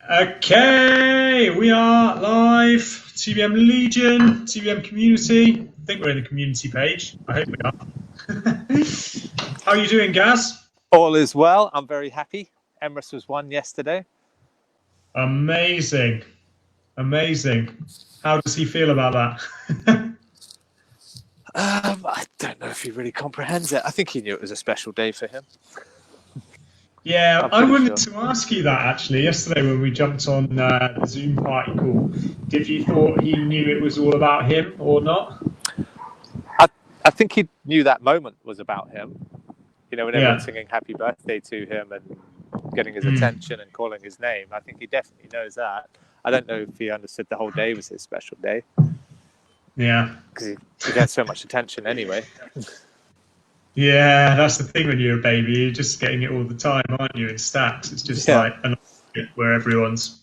Okay, we are live. TBM Legion, TBM Community. I think we're in the community page. I hope we are. How are you doing, Gaz? All is well. I'm very happy. Emrys was won yesterday. Amazing. Amazing. How does he feel about that? I don't know if he really comprehends it. I think he knew it was a special day for him. Yeah, I wanted to ask you that actually yesterday when we jumped on the Zoom party call. Did you thought he knew it was all about him or not? I think he knew that moment was about him. You know, when everyone's singing happy birthday to him and getting his attention and calling his name. I think he definitely knows that. I don't know if he understood the whole day was his special day. Yeah. Because he gets so much attention anyway. Yeah, that's the thing when you're a baby. You're just getting it all the time, aren't you, in stacks? It's just like where everyone's,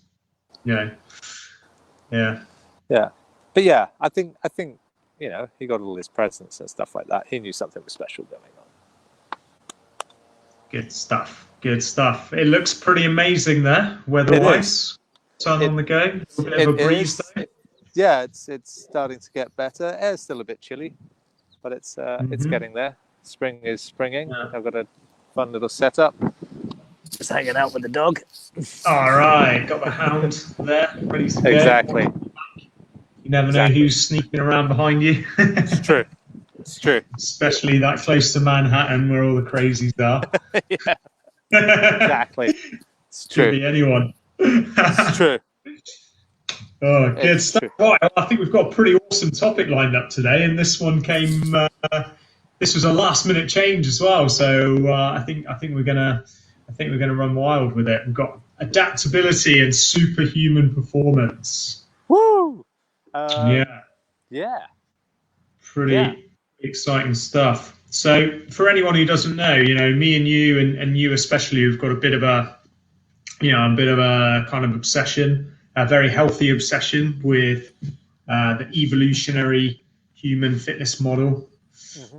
Yeah. But yeah, I think, you know, he got all his presents and stuff like that. He knew something was special going on. Good stuff. Good stuff. It looks pretty amazing there, weather-wise. Sun on the go. A bit of a breeze though. Yeah, it's starting to get better. Air's still a bit chilly, but it's getting there. Spring is springing. Yeah. I've got a fun little setup. Just hanging out with the dog. All right, got the hound there, ready to go. Exactly. You never know who's sneaking around behind you. It's true. It's true. Especially that close to Manhattan where all the crazies are. Yeah. Exactly. It's true. Could be anyone. It's true. Oh, good stuff. Right, I think we've got a pretty awesome topic lined up today, and this one came. This was a last-minute change as well, so I think we're gonna run wild with it. We've got adaptability and superhuman performance. Woo! Yeah. Pretty exciting stuff. So, for anyone who doesn't know, you know, me and you, and you especially, we've got a bit of a kind of obsession, a very healthy obsession with the evolutionary human fitness model.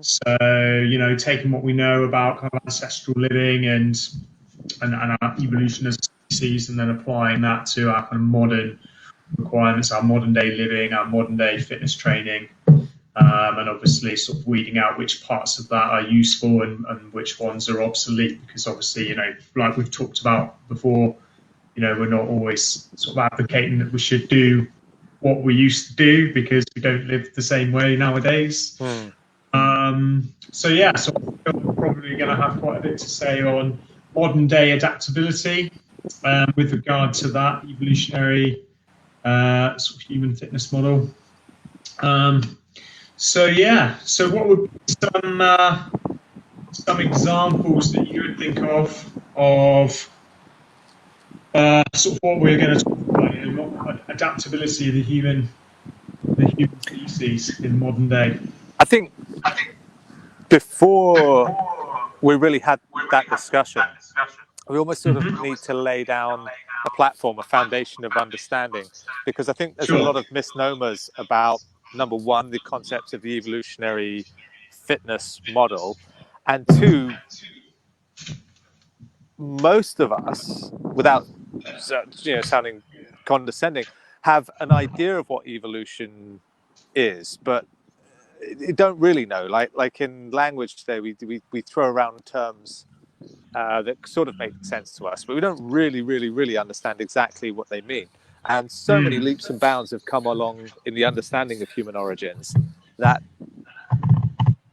So, you know, taking what we know about kind of ancestral living and our evolution as a species, and then applying that to our kind of modern requirements, our modern day living, our modern day fitness training, and obviously sort of weeding out which parts of that are useful and which ones are obsolete, because obviously, you know, like we've talked about before, you know, we're not always sort of advocating that we should do what we used to do because we don't live the same way nowadays. So we're probably going to have quite a bit to say on modern day adaptability with regard to that evolutionary sort of human fitness model. So what would be some examples that you would think of sort of what we're going to talk about, you know, adaptability of the human species in modern day? I think before we really had that discussion, we almost sort of need to lay down a platform, a foundation of understanding, because I think there's a lot of misnomers about, number one, the concepts of the evolutionary fitness model, and two, most of us, without sounding condescending, have an idea of what evolution is, but don't really know. Like in language today, we throw around terms that sort of make sense to us, but we don't really understand exactly what they mean. And so many leaps and bounds have come along in the understanding of human origins that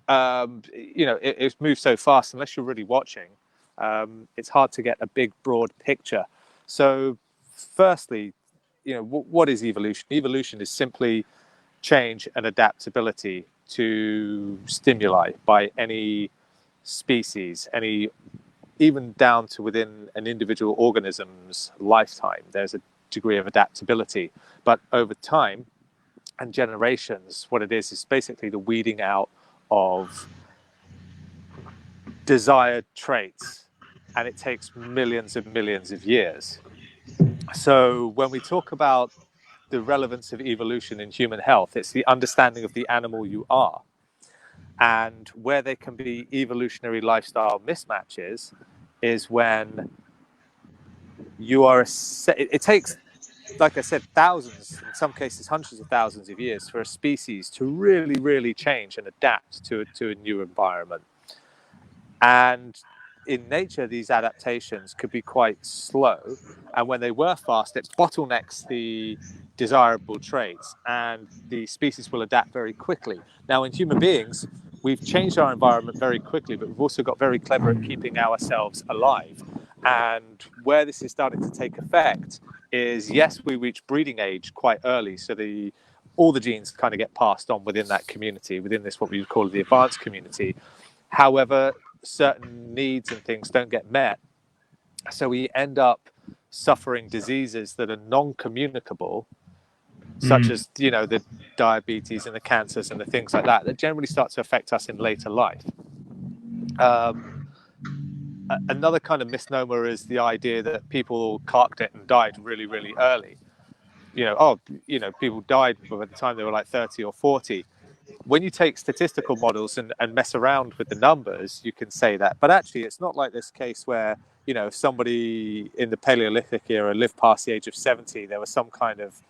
it's moved so fast. Unless you're really watching, it's hard to get a big, broad picture. So, firstly, you know, what is evolution? Evolution is simply change and adaptability to stimuli by any species, even down to within an individual organism's lifetime. There's a degree of adaptability, but over time and generations, what it is basically the weeding out of desired traits, and it takes millions and millions of years. So when we talk about the relevance of evolution in human health, it's the understanding of the animal you are, and where there can be evolutionary lifestyle mismatches is when it takes, like I said, thousands, in some cases hundreds of thousands of years for a species to really, really change and adapt to a new environment. And in nature, these adaptations could be quite slow. And when they were fast, it bottlenecks the desirable traits, and the species will adapt very quickly. Now, in human beings, we've changed our environment very quickly, but we've also got very clever at keeping ourselves alive. And where this is starting to take effect is, yes, we reach breeding age quite early. So all the genes kind of get passed on within that community, within this, what we would call the advanced community. However, certain needs and things don't get met. So we end up suffering diseases that are non-communicable, such as, the diabetes and the cancers and the things like that generally start to affect us in later life. Another kind of misnomer is the idea that people carked it and died really, really early. People died by the time they were like 30 or 40. When you take statistical models and mess around with the numbers, you can say that. But actually, it's not like this case where, if somebody in the Paleolithic era lived past the age of 70, there was some kind of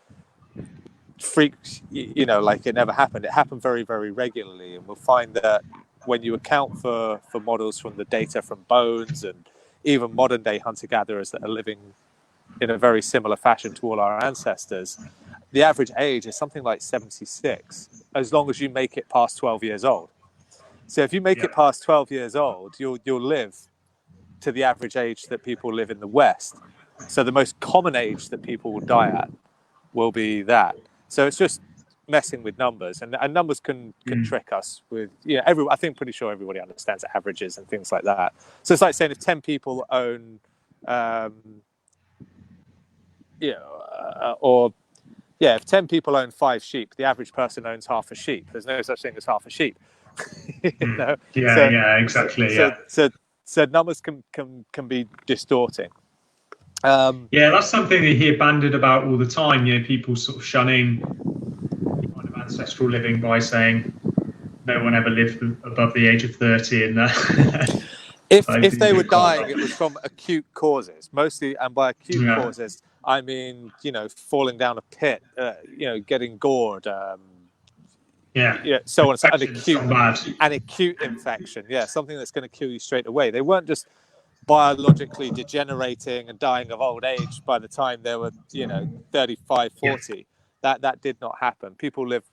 freak, like it never happened. It happened very, very regularly. And we'll find that when you account for models from the data from bones and even modern day hunter-gatherers that are living in a very similar fashion to all our ancestors, the average age is something like 76, as long as you make it past 12 years old. So if you make it past 12 years old, you'll live to the average age that people live in the West. So the most common age that people will die at will be that. So it's just messing with numbers, and numbers can trick us with, I think pretty sure everybody understands averages and things like that. So it's like saying if 10 people own, if 10 people own 5 sheep, the average person owns half a sheep. There's no such thing as half a sheep. Exactly. So numbers can be distorting. That's something you hear bandied about all the time. People sort of shunning kind of ancestral living by saying no one ever lived above the age of 30. And if they were dying, it was from acute causes mostly, and by acute causes, I mean, falling down a pit, getting gored, so on. An acute infection, something that's going to kill you straight away. They weren't just biologically degenerating and dying of old age by the time they were, 35, 40. That did not happen. People live,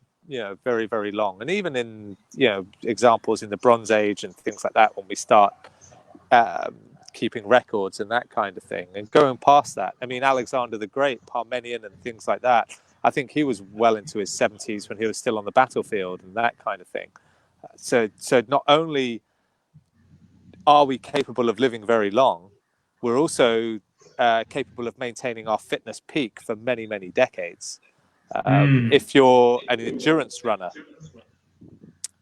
very, very long. And even in, examples in the Bronze Age and things like that, when we start keeping records and that kind of thing, and going past that, I mean, Alexander the Great, Parmenion and things like that, I think he was well into his 70s when he was still on the battlefield and that kind of thing. So not only are we capable of living very long, we're also capable of maintaining our fitness peak for many, many decades. If you're an endurance runner,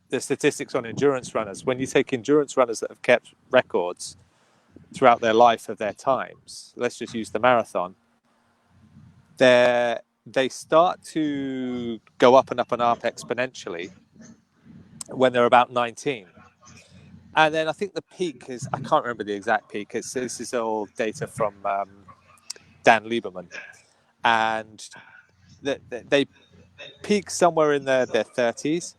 the statistics on endurance runners, when you take endurance runners that have kept records throughout their life of their times, let's just use the marathon, they start to go up and up and up exponentially when they're about 19. And then I think the peak is, I can't remember the exact peak. This is all data from Dan Lieberman. And they peak somewhere in their 30s,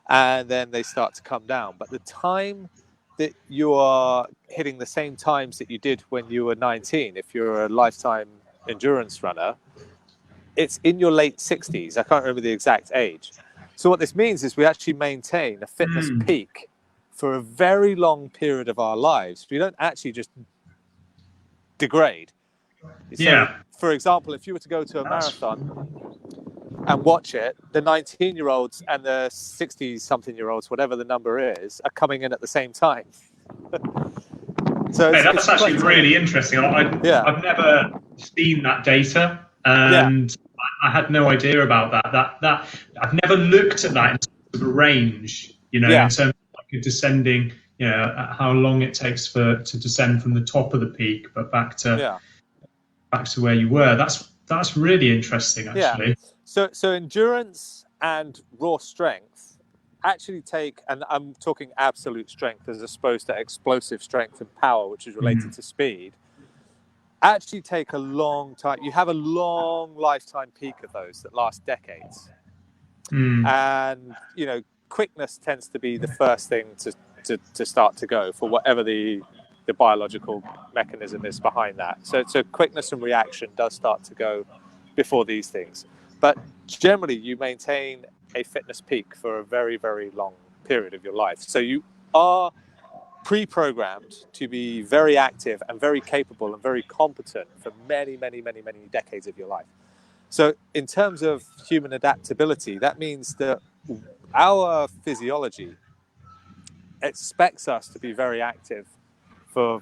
and then they start to come down. But the time that you are hitting the same times that you did when you were 19, if you're a lifetime endurance runner, it's in your late 60s. I can't remember the exact age. So what this means is we actually maintain a fitness peak for a very long period of our lives. We don't actually just degrade. So, for example, if you were to go to a marathon and watch it, the 19-year-olds and the 60-something-year-olds, whatever the number is, are coming in at the same time. So that's actually really interesting. I've never seen that data, and I had no idea about that. I've never looked at that in terms of a range, in terms of like a descending, how long it takes to descend from the top of the peak, but back to where you were. That's really interesting, actually. Yeah. So endurance and raw strength actually take, and I'm talking absolute strength as opposed to explosive strength and power, which is related to speed. actually take a long time. You have a long lifetime peak of those that last decades. And, you know, quickness tends to be the first thing to start to go for whatever the biological mechanism is behind that. So quickness and reaction does start to go before these things. But generally, you maintain a fitness peak for a very, very long period of your life. So you are pre-programmed to be very active and very capable and very competent for many, many, many, many decades of your life. So in terms of human adaptability, that means that our physiology expects us to be very active for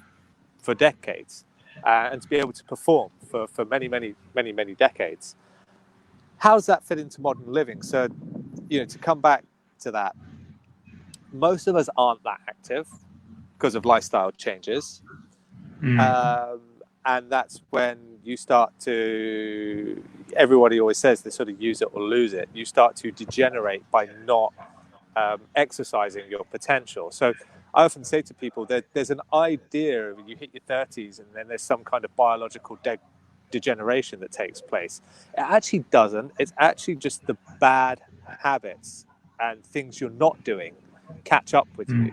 decades and to be able to perform for many, many, many, many decades. How does that fit into modern living? So, you know, to come back to that, most of us aren't that active because of lifestyle changes. And that's when you start to, everybody always says they sort of use it or lose it. You start to degenerate by not exercising your potential. So I often say to people that there's an idea you hit your 30s and then there's some kind of biological degeneration that takes place. It actually doesn't. It's actually just the bad habits and things you're not doing catch up with you.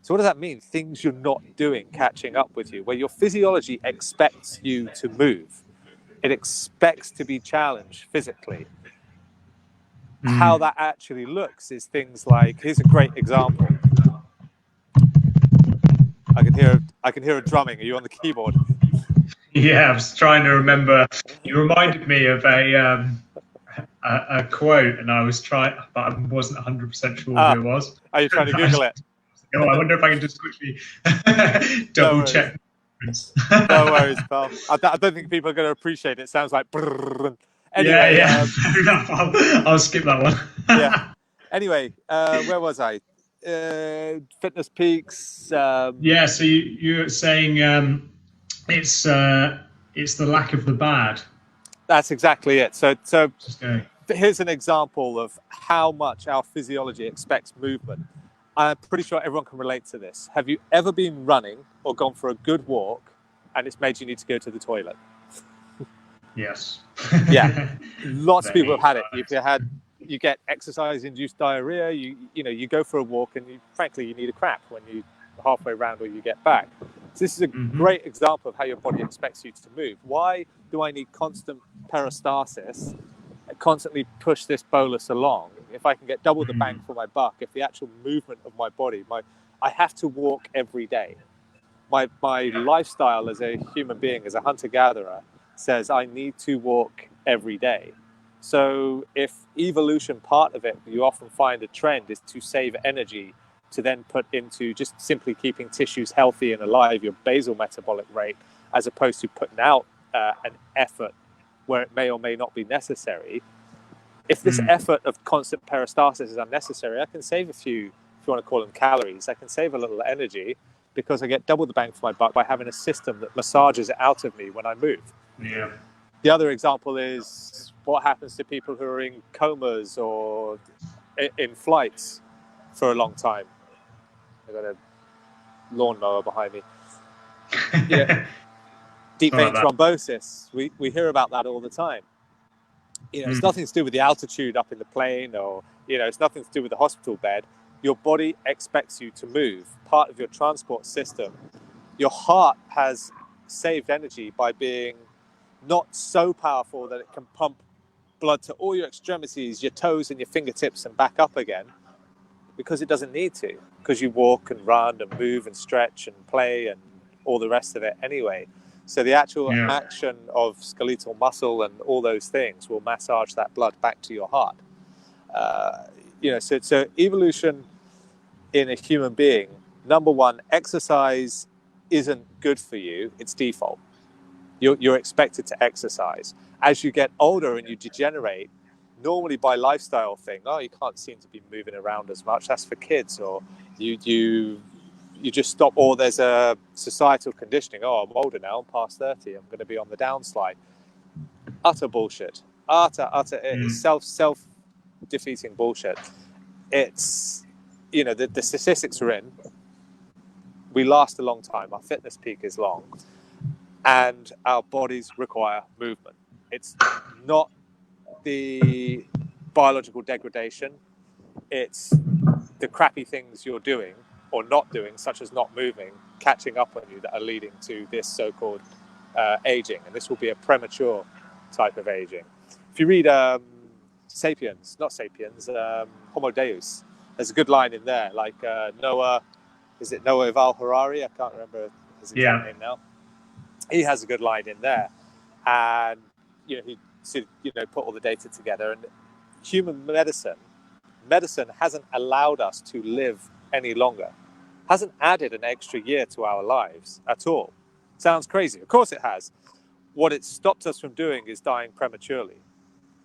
So what does that mean? Things you're not doing catching up with you, where your physiology expects you to move. It expects to be challenged physically. How that actually looks is things like, here's a great example. I can hear a drumming. Are you on the keyboard? Yeah, I was trying to remember. You reminded me of a quote, and I was trying, but I wasn't 100% sure who it was. Are you trying to Google it? Oh, I wonder if I can just quickly double check. No worries, pal. I don't think people are going to appreciate it. It sounds like brrr. Anyway, yeah. I'll skip that one. Yeah. Anyway, where was I? Fitness peaks. Yeah. So you're saying it's the lack of the bad. That's exactly it. So here's an example of how much our physiology expects movement. I'm pretty sure everyone can relate to this. Have you ever been running or gone for a good walk and it's made you need to go to the toilet? Yes. Yeah. Lots of people have had it. You get exercise-induced diarrhea. You go for a walk and frankly you need a crap when you halfway around or you get back. So this is a great example of how your body expects you to move. Why do I need constant peristalsis? Constantly push this bolus along. If I can get double the bang for my buck, if the actual movement of my body, I have to walk every day. My lifestyle as a human being, as a hunter-gatherer, says I need to walk every day. So if evolution, part of it, you often find a trend is to save energy to then put into just simply keeping tissues healthy and alive, your basal metabolic rate, as opposed to putting out an effort where it may or may not be necessary. If this effort of constant peristalsis is unnecessary, I can save a few, if you want to call them calories, I can save a little energy because I get double the bang for my buck by having a system that massages it out of me when I move. Yeah. The other example is what happens to people who are in comas or in flights for a long time. I've got a lawnmower behind me. Deep vein thrombosis. We hear about that all the time. It's nothing to do with the altitude up in the plane or, it's nothing to do with the hospital bed. Your body expects you to move. Part of your transport system. Your heart has saved energy by being not so powerful that it can pump blood to all your extremities, your toes and your fingertips and back up again, because it doesn't need to, because you walk and run and move and stretch and play and all the rest of it anyway. So the actual action of skeletal muscle and all those things will massage that blood back to your heart. So evolution in a human being, number one, exercise isn't good for you. It's default. You're expected to exercise. As you get older and you degenerate, normally by lifestyle thing, you can't seem to be moving around as much. That's for kids, or you just stop, or there's a societal conditioning. I'm older now, I'm past 30, I'm going to be on the downslide. Utter bullshit. Utter, it's self-defeating bullshit. It's, the statistics are in. We last a long time. Our fitness peak is long. and our bodies require movement. It's not the biological degradation, it's the crappy things you're doing or not doing, such as not moving, catching up on you, that are leading to this so-called aging. And this will be a premature type of aging. If you read Sapiens, not Sapiens, Homo Deus, there's a good line in there, like Noah, is it Noah Yuval Harari? I can't remember his exact name now. He has a good line in there. And, he put all the data together. And human medicine hasn't allowed us to live any longer, hasn't added an extra year to our lives at all. Sounds crazy. Of course it has. What it stopped us from doing is dying prematurely.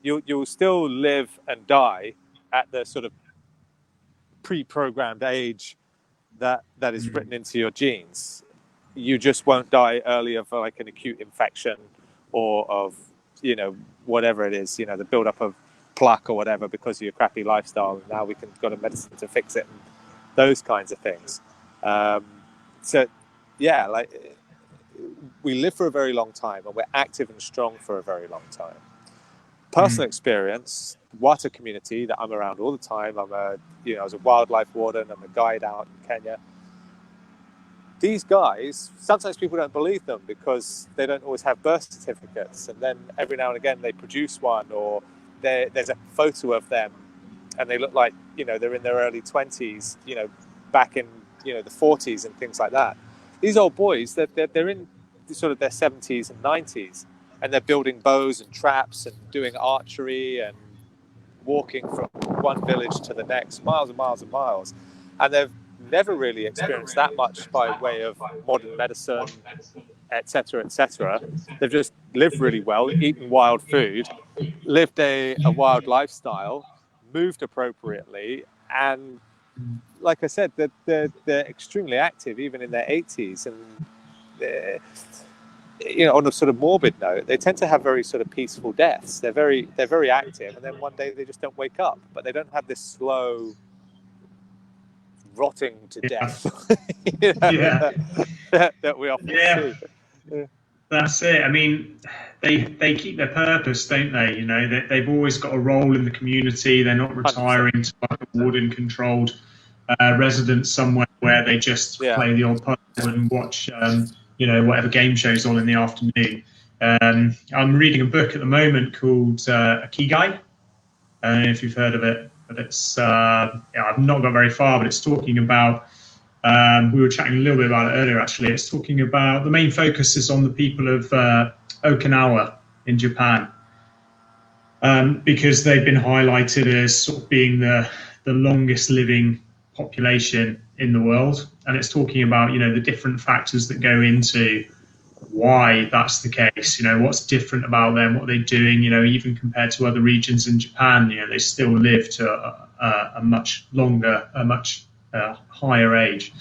You'll still live and die at the sort of pre-programmed age that is written into your genes. You just won't die early of like an acute infection or of, whatever it is, the buildup of plaque or whatever because of your crappy lifestyle. And now we can go to medicine to fix it and those kinds of things. We live for a very long time and we're active and strong for a very long time. Personal experience, Wata community that I'm around all the time. I was a wildlife warden, I'm a guide out in Kenya. These guys, sometimes people don't believe them because they don't always have birth certificates. And then every now and again they produce one, or there's a photo of them and they look like, they're in their early 20s, back in, the 40s and things like that. These old boys, they're in sort of their 70s and 90s. And they're building bows and traps and doing archery and walking from one village to the next, miles and miles and miles. And they've never really experienced that much by way of modern medicine, etc., etc. They've just lived really well, eaten wild food, lived a wild lifestyle, moved appropriately, and like I said, they're extremely active, even in their 80s. And on a sort of morbid note, they tend to have very sort of peaceful deaths. They're very active, and then one day they just don't wake up. But they don't have this slow rotting to death that we often see. Yeah. That's it. I mean, they keep their purpose, don't they? They've always got a role in the community. They're not retiring 100%. To like a warden-controlled residence somewhere where they just play the old puzzle and watch. Whatever game shows on in the afternoon. I'm reading a book at the moment called 𝐀𝐜𝐜𝐬𝐡. I don't know if you've heard of it, but it's I've not got very far, but it's talking about, we were chatting a little bit about it earlier actually, it's talking about, the main focus is on the people of Okinawa in Japan, because they've been highlighted as sort of being the longest living population in the world. And it's talking about, the different factors that go into why that's the case. What's different about them, what they're doing, even compared to other regions in Japan, they still live to a much longer, a much higher age.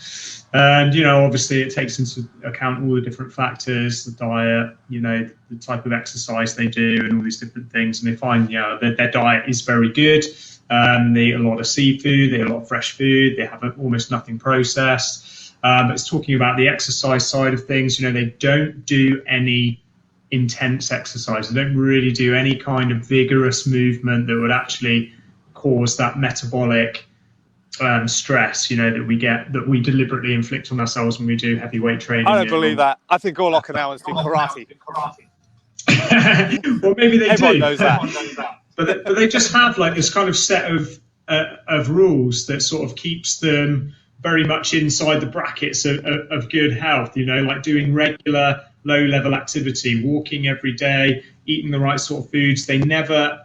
And, obviously it takes into account all the different factors, the diet, the type of exercise they do and all these different things. And they find, their diet is very good. They eat a lot of seafood, they eat a lot of fresh food, they have almost nothing processed. But it's talking about the exercise side of things. They don't do any intense exercise. They don't really do any kind of vigorous movement that would actually cause that metabolic stress, that we deliberately inflict on ourselves when we do heavy weight training. I don't believe that. I think all Okinawans do karate. Well, maybe they Everyone do. knows that. But they just have like this kind of set of rules that sort of keeps them very much inside the brackets of good health, like doing regular low-level activity, walking every day, eating the right sort of foods. They never,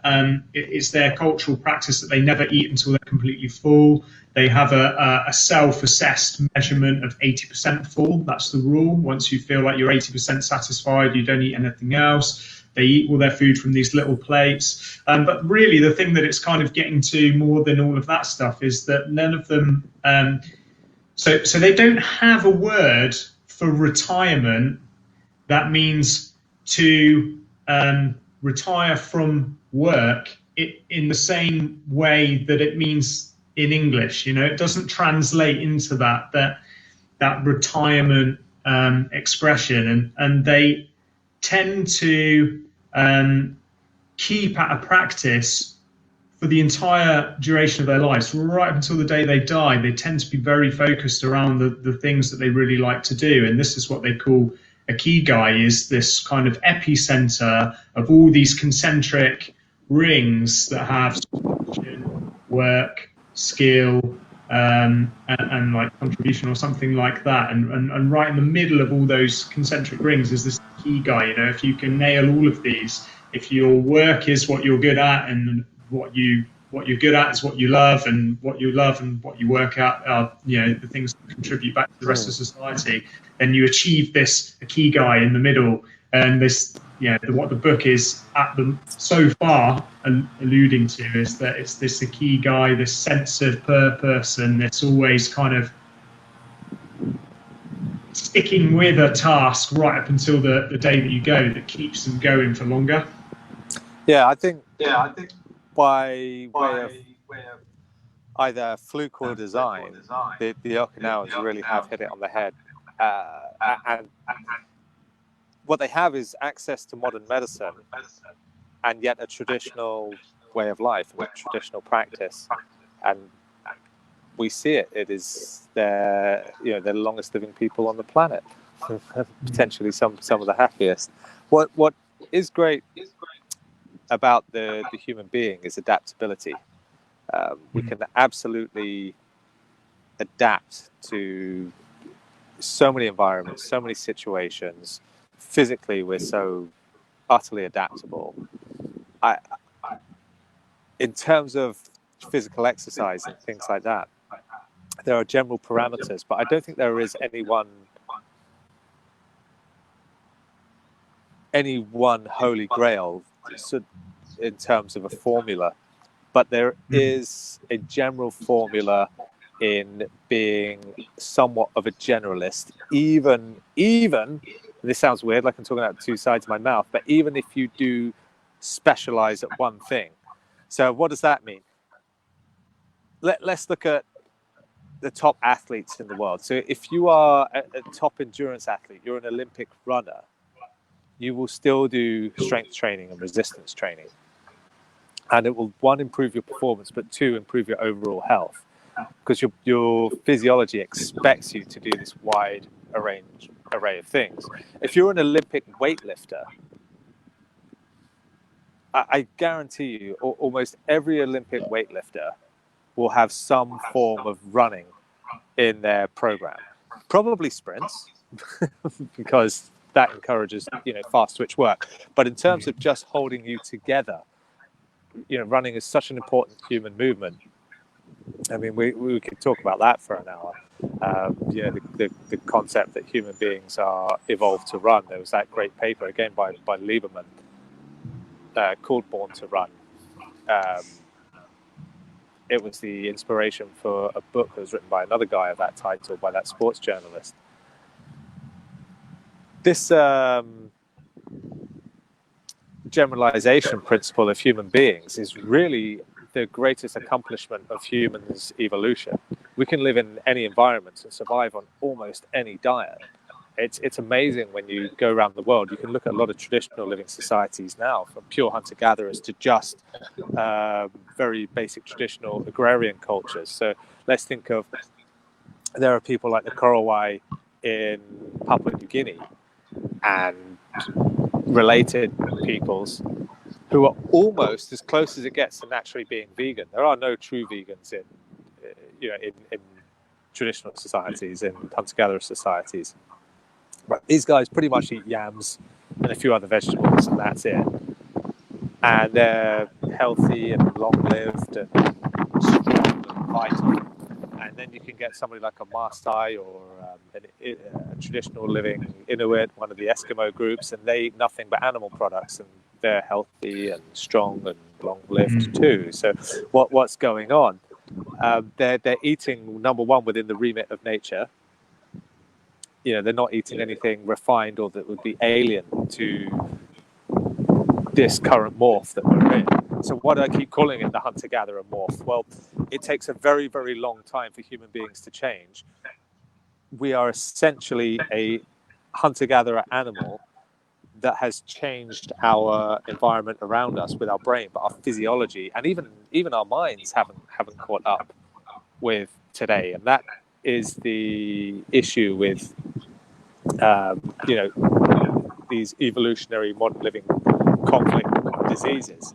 it's their cultural practice that they never eat until they're completely full. They have a self-assessed measurement of 80% full. That's the rule. Once you feel like you're 80% satisfied, you don't eat anything else. They eat all their food from these little plates. But really, the thing that it's kind of getting to more than all of that stuff is that none of them, so they don't have a word for retirement that means to retire from work in the same way that it means in English. It doesn't translate into that retirement expression, and they tend to keep at a practice for the entire duration of their lives, right up until the day they die. They tend to be very focused around the things that they really like to do. And this is what they call 𝐀𝐜𝐜𝐸𝐬𝐡, is this kind of epicenter of all these concentric rings that have work, skill, and like contribution or something like that. And right in the middle of all those concentric rings is this 𝐀𝐜𝐜𝐸𝐸. You know, if you can nail all of these, if your work is what you're good at, and what you're good at is what you love, and what you love and what you work at are, you know, the things that contribute back to the rest of society, then you achieve this 𝐀𝐜𝐜𝐸𝐸 in the middle. And this, you know, what the book is at the so far alluding to is that it's this 𝐀𝐜𝐸𝐸, this sense of purpose, and it's always kind of sticking with a task right up until the day that you go, that keeps them going for longer. Yeah, I think by way of either fluke or design, the Okinawans really have hit it on the head. And what they have is access to modern medicine, and yet a traditional way of life, a traditional practice. And we see it. It is they're the longest living people on the planet, potentially some of the happiest. What is great about the human being is adaptability. We can absolutely adapt to so many environments, so many situations. Physically, we're so utterly adaptable. In terms of physical exercise and things like that, there are general parameters, but I don't think there is any one holy grail in terms of a formula. But there is a general formula in being somewhat of a generalist, even this sounds weird, like I'm talking out two sides of my mouth, but even if you do specialize at one thing. So what does that mean? Let's look at the top athletes in the world. So if you are a top endurance athlete, you're an Olympic runner, you will still do strength training and resistance training. And it will, one, improve your performance, but two, improve your overall health, because your physiology expects you to do this wide array of things. If you're an Olympic weightlifter, I guarantee you almost every Olympic weightlifter will have some form of running in their program. Probably sprints, because that encourages, fast twitch work. But in terms of just holding you together, running is such an important human movement. I mean, we could talk about that for an hour. The concept that human beings are evolved to run. There was that great paper, again, by Lieberman, called Born to Run. It was the inspiration for a book that was written by another guy of that title, by that sports journalist. This generalization principle of human beings is really the greatest accomplishment of humans' evolution. We can live in any environment and survive on almost any diet. It's amazing when you go around the world. You can look at a lot of traditional living societies now, from pure hunter-gatherers to just very basic traditional agrarian cultures. So let's think of, there are people like the Korowai in Papua New Guinea and related peoples who are almost as close as it gets to naturally being vegan. There are no true vegans in traditional societies, in hunter-gatherer societies. But these guys pretty much eat yams and a few other vegetables, and that's it. And they're healthy and long-lived and strong and vital. And then you can get somebody like a Maasai or a traditional living Inuit, one of the Eskimo groups, and they eat nothing but animal products, and they're healthy and strong and long-lived too. So what's going on? They're eating, number one, within the remit of nature. They're not eating anything refined or that would be alien to this current morph that we're in. So why do I keep calling it the hunter-gatherer morph? Well, it takes a very, very long time for human beings to change. we are essentially a hunter-gatherer animal that has changed our environment around us with our brain, but our physiology and even our minds haven't caught up with today, and that is the issue with these evolutionary modern living conflict diseases.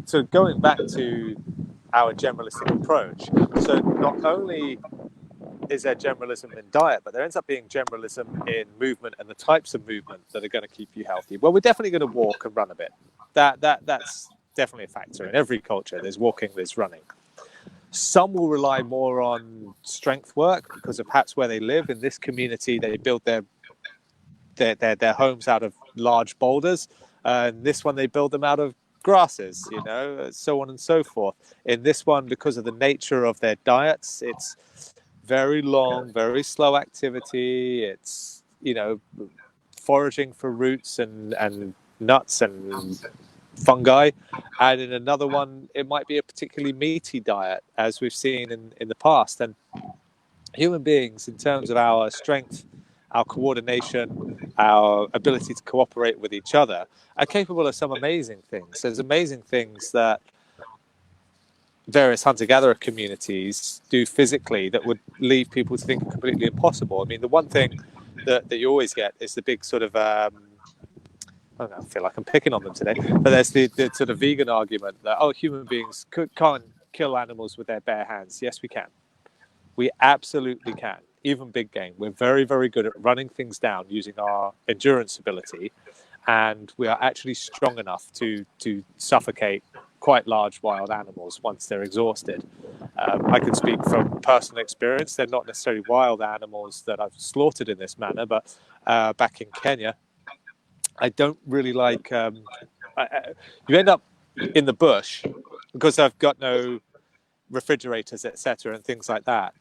So going back to our generalistic approach, so not only is there generalism in diet, but there ends up being generalism in movement and the types of movement that are going to keep you healthy. Well, we're definitely going to walk and run a bit. That's definitely a factor. In every culture, there's walking, there's running. Some will rely more on strength work because of perhaps where they live. In this community, they build their homes out of large boulders. In this one, they build them out of grasses, so on and so forth. In this one, because of the nature of their diets, it's very long, very slow activity. It's, foraging for roots and nuts and fungi. And in another one, it might be a particularly meaty diet, as we've seen in the past. And human beings, in terms of our strength, our coordination, our ability to cooperate with each other, are capable of some amazing things. There's amazing things that various hunter-gatherer communities do physically that would leave people to think completely impossible. I mean, the one thing that you always get is the big sort of I feel like I'm picking on them today, but there's the sort of vegan argument that human beings can't kill animals with their bare hands. Yes, we can. We absolutely can. Even big game. We're very, very good at running things down using our endurance ability, and we are actually strong enough to suffocate quite large wild animals once they're exhausted. I can speak from personal experience. They're not necessarily wild animals that I've slaughtered in this manner, but back in Kenya, I don't really like... you end up in the bush, because I've got no refrigerators, etc., and things like that.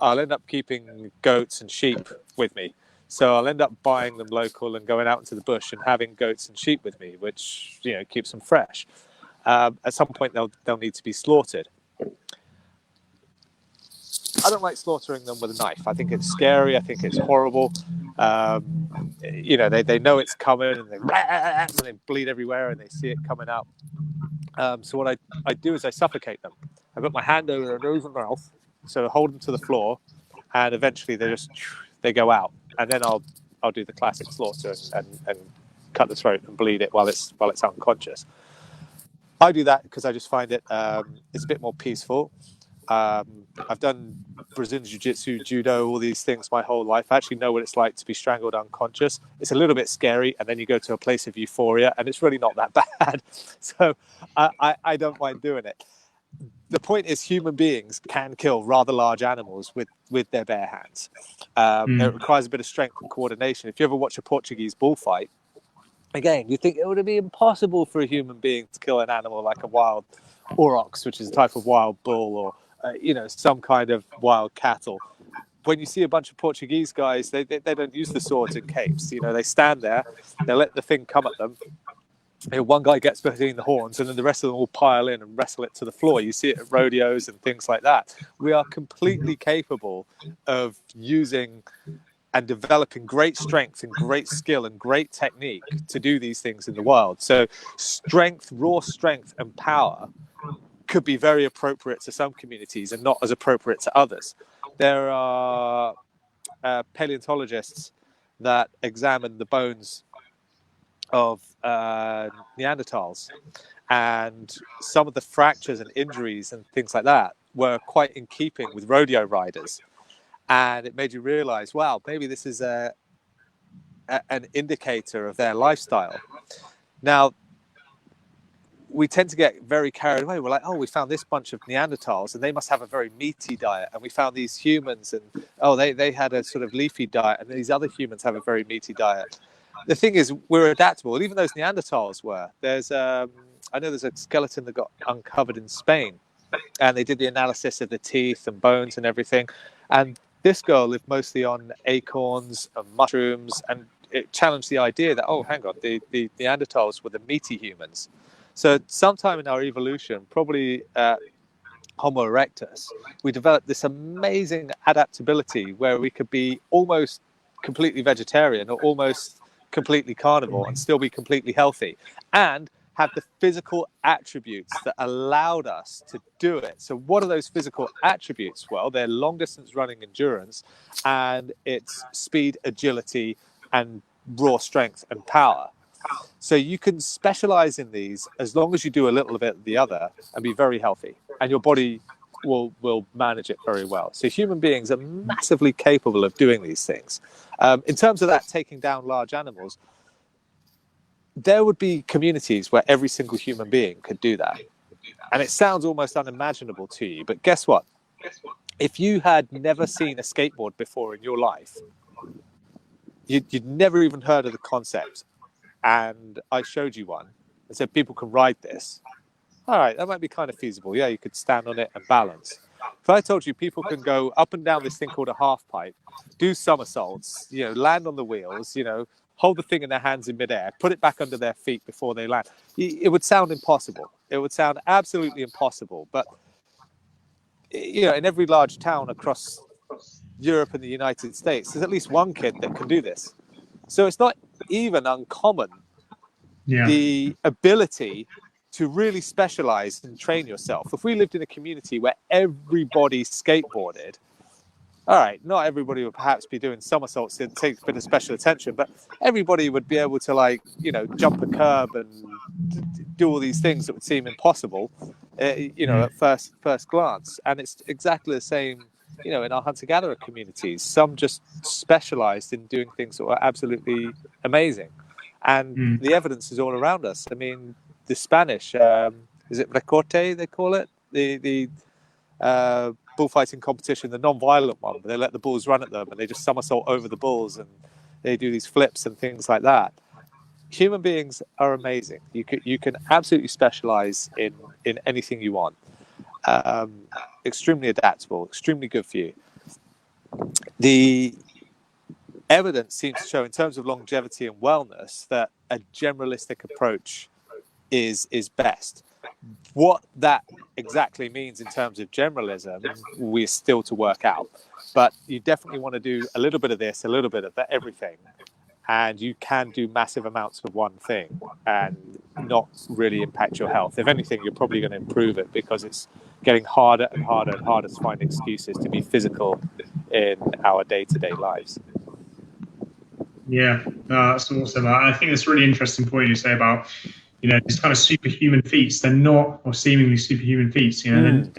I'll end up keeping goats and sheep with me. So I'll end up buying them local and going out into the bush and having goats and sheep with me, which keeps them fresh. At some point, they'll need to be slaughtered. I don't like slaughtering them with a knife. I think it's scary. I think it's horrible. They know it's coming, and they bleed everywhere, and they see it coming out. So what I do is I suffocate them. I put my hand over their nose and mouth, so I hold them to the floor, and eventually they go out, and then I'll do the classic slaughter and cut the throat and bleed it while it's unconscious. I do that because I just find it's a bit more peaceful. I've done Brazilian jiu-jitsu, judo, all these things my whole life. I actually know what it's like to be strangled unconscious. It's a little bit scary, and then you go to a place of euphoria, and it's really not that bad. So I don't mind doing it. The point is, human beings can kill rather large animals with their bare hands. It requires a bit of strength and coordination. If you ever watch a Portuguese bullfight, again, you think it would be impossible for a human being to kill an animal like a wild aurochs, which is a type of wild bull, or some kind of wild cattle. When you see a bunch of Portuguese guys, they don't use the swords and capes. They stand there, they let the thing come at them. One guy gets between the horns, and then the rest of them all pile in and wrestle it to the floor. You see it at rodeos and things like that. We are completely capable of using and developing great strength and great skill and great technique to do these things in the wild. So strength, raw strength and power could be very appropriate to some communities and not as appropriate to others. There are paleontologists that examine the bones of Neanderthals, and some of the fractures and injuries and things like that were quite in keeping with rodeo riders. And it made you realize, wow, maybe this is an indicator of their lifestyle. Now, we tend to get very carried away. We're like, we found this bunch of Neanderthals, and they must have a very meaty diet. And we found these humans, and they had a sort of leafy diet, and these other humans have a very meaty diet. The thing is, we're adaptable. Even those Neanderthals were. I know there's a skeleton that got uncovered in Spain, and they did the analysis of the teeth and bones and everything. And this girl lived mostly on acorns and mushrooms, and it challenged the idea that, hang on, the Neanderthals were the meaty humans. So sometime in our evolution, probably Homo erectus, we developed this amazing adaptability where we could be almost completely vegetarian or almost completely carnivore and still be completely healthy and have the physical attributes that allowed us to do it. So what are those physical attributes? Well, they're long distance running endurance, and it's speed, agility, and raw strength and power. So you can specialize in these as long as you do a little bit of the other and be very healthy, and your body will manage it very well. So human beings are massively capable of doing these things. In terms of that, taking down large animals, there would be communities where every single human being could do that. And it sounds almost unimaginable to you, but guess what? If you had never seen a skateboard before in your life, you'd never even heard of the concept, and I showed you one and said people can ride this, all right, that might be kind of feasible. Yeah, you could stand on it and balance. If I told you people can go up and down this thing called a half pipe, do somersaults, land on the wheels, hold the thing in their hands in midair, put it back under their feet before they land, it would sound impossible. It would sound absolutely impossible. But, in every large town across Europe and the United States, there's at least one kid that can do this. So it's not even uncommon, the ability to really specialize and train yourself. If we lived in a community where everybody skateboarded, all right, not everybody would perhaps be doing somersaults. It takes a bit of special attention, but everybody would be able to jump a curb and do all these things that would seem impossible, at first glance. And it's exactly the same, in our hunter-gatherer communities. Some just specialized in doing things that were absolutely amazing. And the evidence is all around us. I mean, the Spanish, is it recorte they call it? The bullfighting competition, the non-violent one, where they let the bulls run at them and they just somersault over the bulls and they do these flips and things like that. Human beings are amazing. You can absolutely specialize in anything you want. Extremely adaptable, extremely good for you. The evidence seems to show, in terms of longevity and wellness, that a generalistic approach is best. What that exactly means in terms of generalism, we're still to work out. But you definitely want to do a little bit of this, a little bit of that, everything. And you can do massive amounts of one thing and not really impact your health. If anything, you're probably going to improve it, because it's getting harder and harder and harder to find excuses to be physical in our day-to-day lives. Yeah, that's awesome. I think it's a really interesting point you say about, these kind of superhuman feats. They're not, or seemingly superhuman feats, they're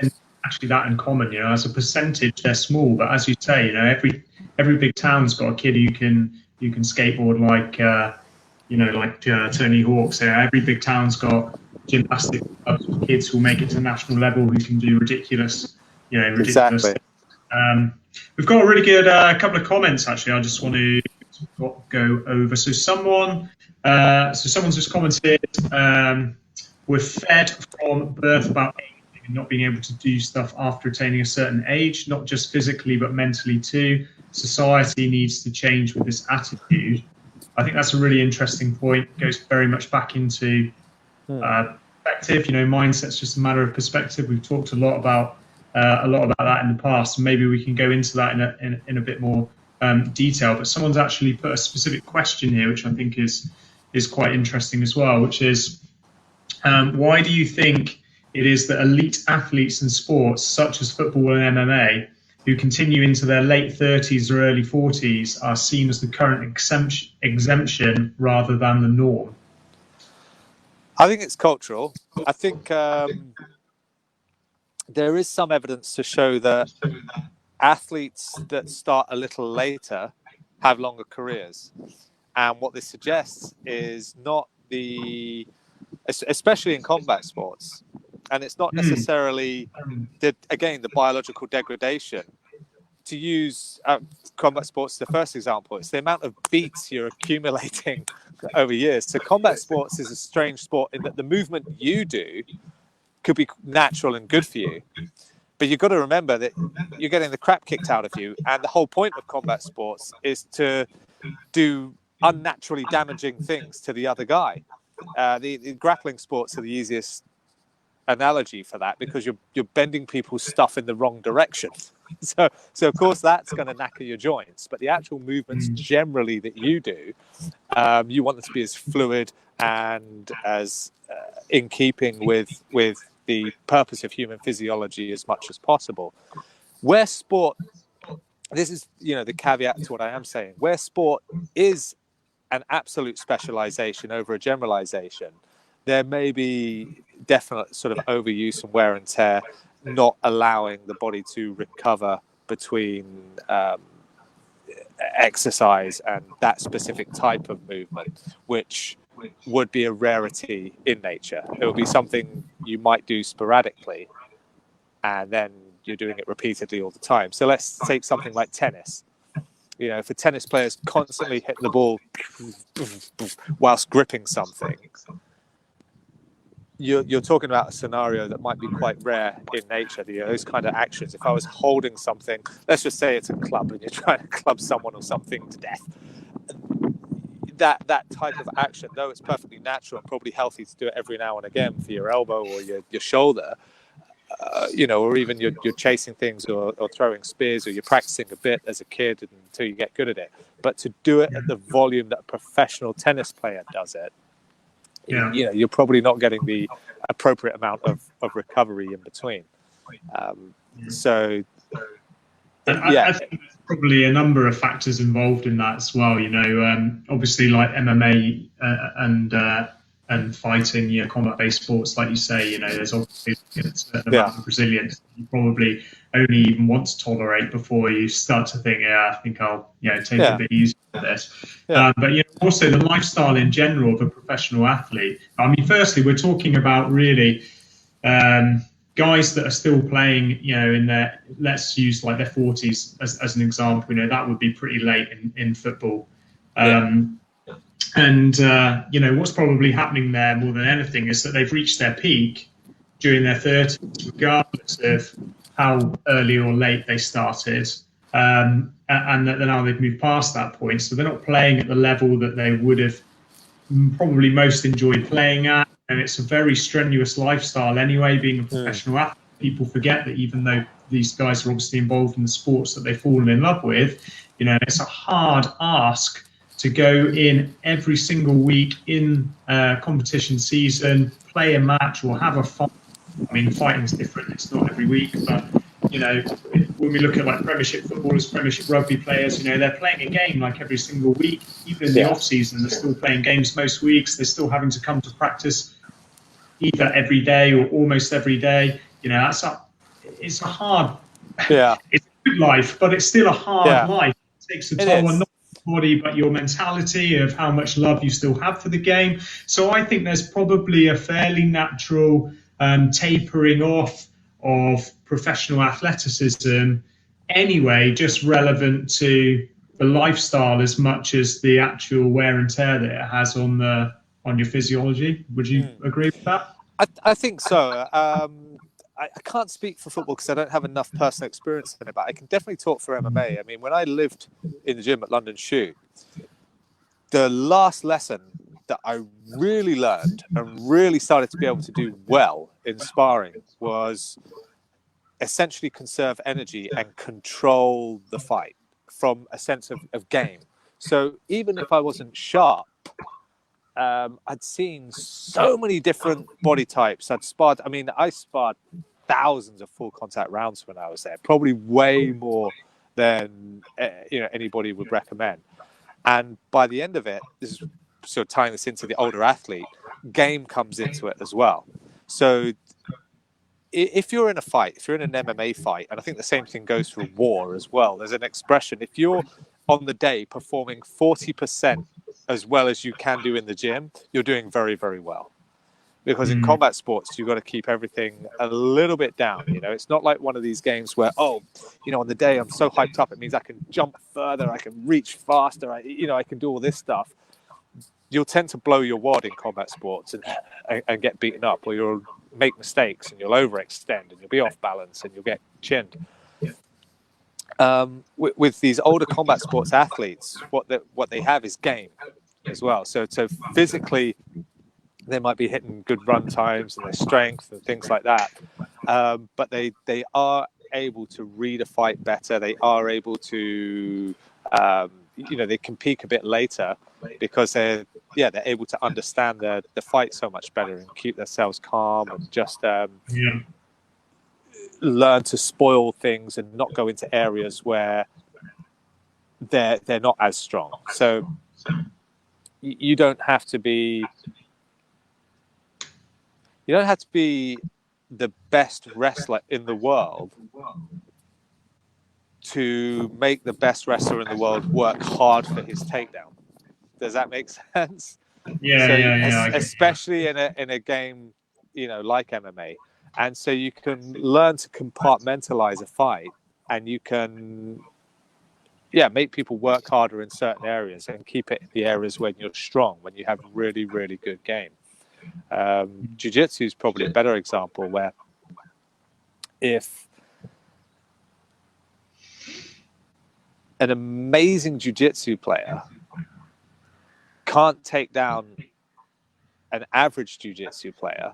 actually that uncommon. As a percentage, they're small, but as you say, every big town's got a kid who can skateboard like Tony Hawk. So every big town's got gymnastic clubs with kids who will make it to the national level, who can do ridiculous. Exactly. We've got a really good couple of comments, actually. I just want to go over. So someone's just commented, we're fed from birth about aging and not being able to do stuff after attaining a certain age, not just physically but mentally too. Society needs to change with this attitude. I think that's a really interesting point. It goes very much back into perspective. Mindset's just a matter of perspective. We've talked a lot about that in the past, and maybe we can go into that in a bit more detail. But someone's actually put a specific question here, which I think is quite interesting as well, which is, why do you think it is that elite athletes in sports such as football and MMA, who continue into their late 30s or early 40s, are seen as the current exemption rather than the norm? I think it's cultural. I think there is some evidence to show that athletes that start a little later have longer careers. And what this suggests is not especially in combat sports, and it's not necessarily the biological degradation. To use combat sports, the first example, it's the amount of beats you're accumulating over years. So combat sports is a strange sport in that the movement you do could be natural and good for you, but you've got to remember that you're getting the crap kicked out of you, and the whole point of combat sports is to do unnaturally damaging things to the other guy. The grappling sports are the easiest analogy for that, because you're bending people's stuff in the wrong direction. So of course that's going to knacker your joints. But the actual movements generally that you do, you want them to be as fluid and as in keeping with the purpose of human physiology as much as possible. Where sport, this is, you know, the caveat to what I am saying, where sport is an absolute specialization over a generalization, there may be definite sort of overuse and wear and tear, not allowing the body to recover between exercise and that specific type of movement, which would be a rarity in nature. It would be something you might do sporadically, and then you're doing it repeatedly all the time. So let's take something like tennis. You know, for tennis players constantly hit the ball whilst gripping something, you're talking about a scenario that might be quite rare in nature. You know, those kind of actions. If I was holding something, let's just say it's a club and you're trying to club someone or something to death, that type of action, though it's perfectly natural and probably healthy to do it every now and again for your elbow or your shoulder, you know, or even you're chasing things or throwing spears, or you're practicing a bit as a kid until you get good at it. But to do it at the volume that a professional tennis player does it, you know, you're probably not getting the appropriate amount of recovery in between. I think there's probably a number of factors involved in that as well. You know, obviously like MMA and fighting, you know, combat-based sports, like you say, you know, there's obviously a certain amount of resilience you probably only even want to tolerate before you start to think, I think I'll, you know, take a bit easier with this. But you know, also the lifestyle in general of a professional athlete. I mean, firstly, we're talking about really guys that are still playing, you know, in their, let's use like their 40s as an example. You know, that would be pretty late in football. And, you know, what's probably happening there more than anything is that they've reached their peak during their 30s, regardless of how early or late they started. And that now they've moved past that point. So they're not playing at the level that they would have probably most enjoyed playing at. And it's a very strenuous lifestyle anyway, being a professional athlete. People forget that even though these guys are obviously involved in the sports that they've fallen in love with, you know, it's a hard ask to go in every single week in competition season, play a match or have a fight. I mean, fighting's different, it's not every week, but, you know, when we look at like Premiership footballers, Premiership rugby players, you know, they're playing a game like every single week. Even in the off-season, they're still playing games most weeks. They're still having to come to practice either every day or almost every day. You know, it's a hard, it's a good life, but it's still a hard life. It takes a toll on not your body, but your mentality of how much love you still have for the game. So I think there's probably a fairly natural tapering off of professional athleticism anyway, just relevant to the lifestyle as much as the actual wear and tear that it has on your physiology. Would you agree with that? I think so. I can't speak for football because I don't have enough personal experience in it, but I can definitely talk for MMA. I mean, when I lived in the gym at London Shoe, the last lesson that I really learned and really started to be able to do well in sparring was essentially conserve energy and control the fight from a sense of game. So even if I wasn't sharp, I'd seen so many different body types. I sparred thousands of full contact rounds when I was there, probably way more than anybody would recommend. And by the end of it, this is sort of tying this into the older athlete, game comes into it as well. So if you're in a fight, if you're in an MMA fight, and I think the same thing goes for war as well, there's an expression, if you're on the day performing 40% as well as you can do in the gym, you're doing very, very well. Because in combat sports, you've got to keep everything a little bit down. You know, it's not like one of these games where, on the day I'm so hyped up, it means I can jump further, I can reach faster, I can do all this stuff. You'll tend to blow your wad in combat sports and get beaten up, or you'll make mistakes and you'll overextend and you'll be off balance and you'll get chinned. With these older combat sports athletes, what they have is game as well. So physically, They might be hitting good run times and their strength and things like that. But they are able to read a fight better. They are able to, they can peak a bit later because they're able to understand the fight so much better and keep themselves calm and just learn to spoil things and not go into areas where they're not as strong. So you don't have to be the best wrestler in the world to make the best wrestler in the world work hard for his takedown. Does that make sense? Yeah. Especially in a game, like MMA, and so you can learn to compartmentalize a fight, and you can, make people work harder in certain areas and keep it in the areas when you're strong, when you have really, really good game. Jiu-jitsu is probably a better example where if an amazing jiu-jitsu player can't take down an average jiu-jitsu player,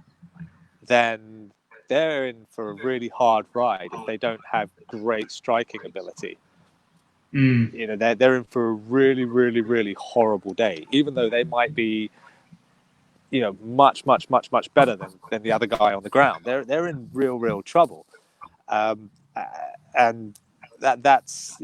then they're in for a really hard ride if they don't have great striking ability. They're in for a really, really, really horrible day, even though they might be much, much, much, much better than the other guy on the ground. They're in real trouble. And that's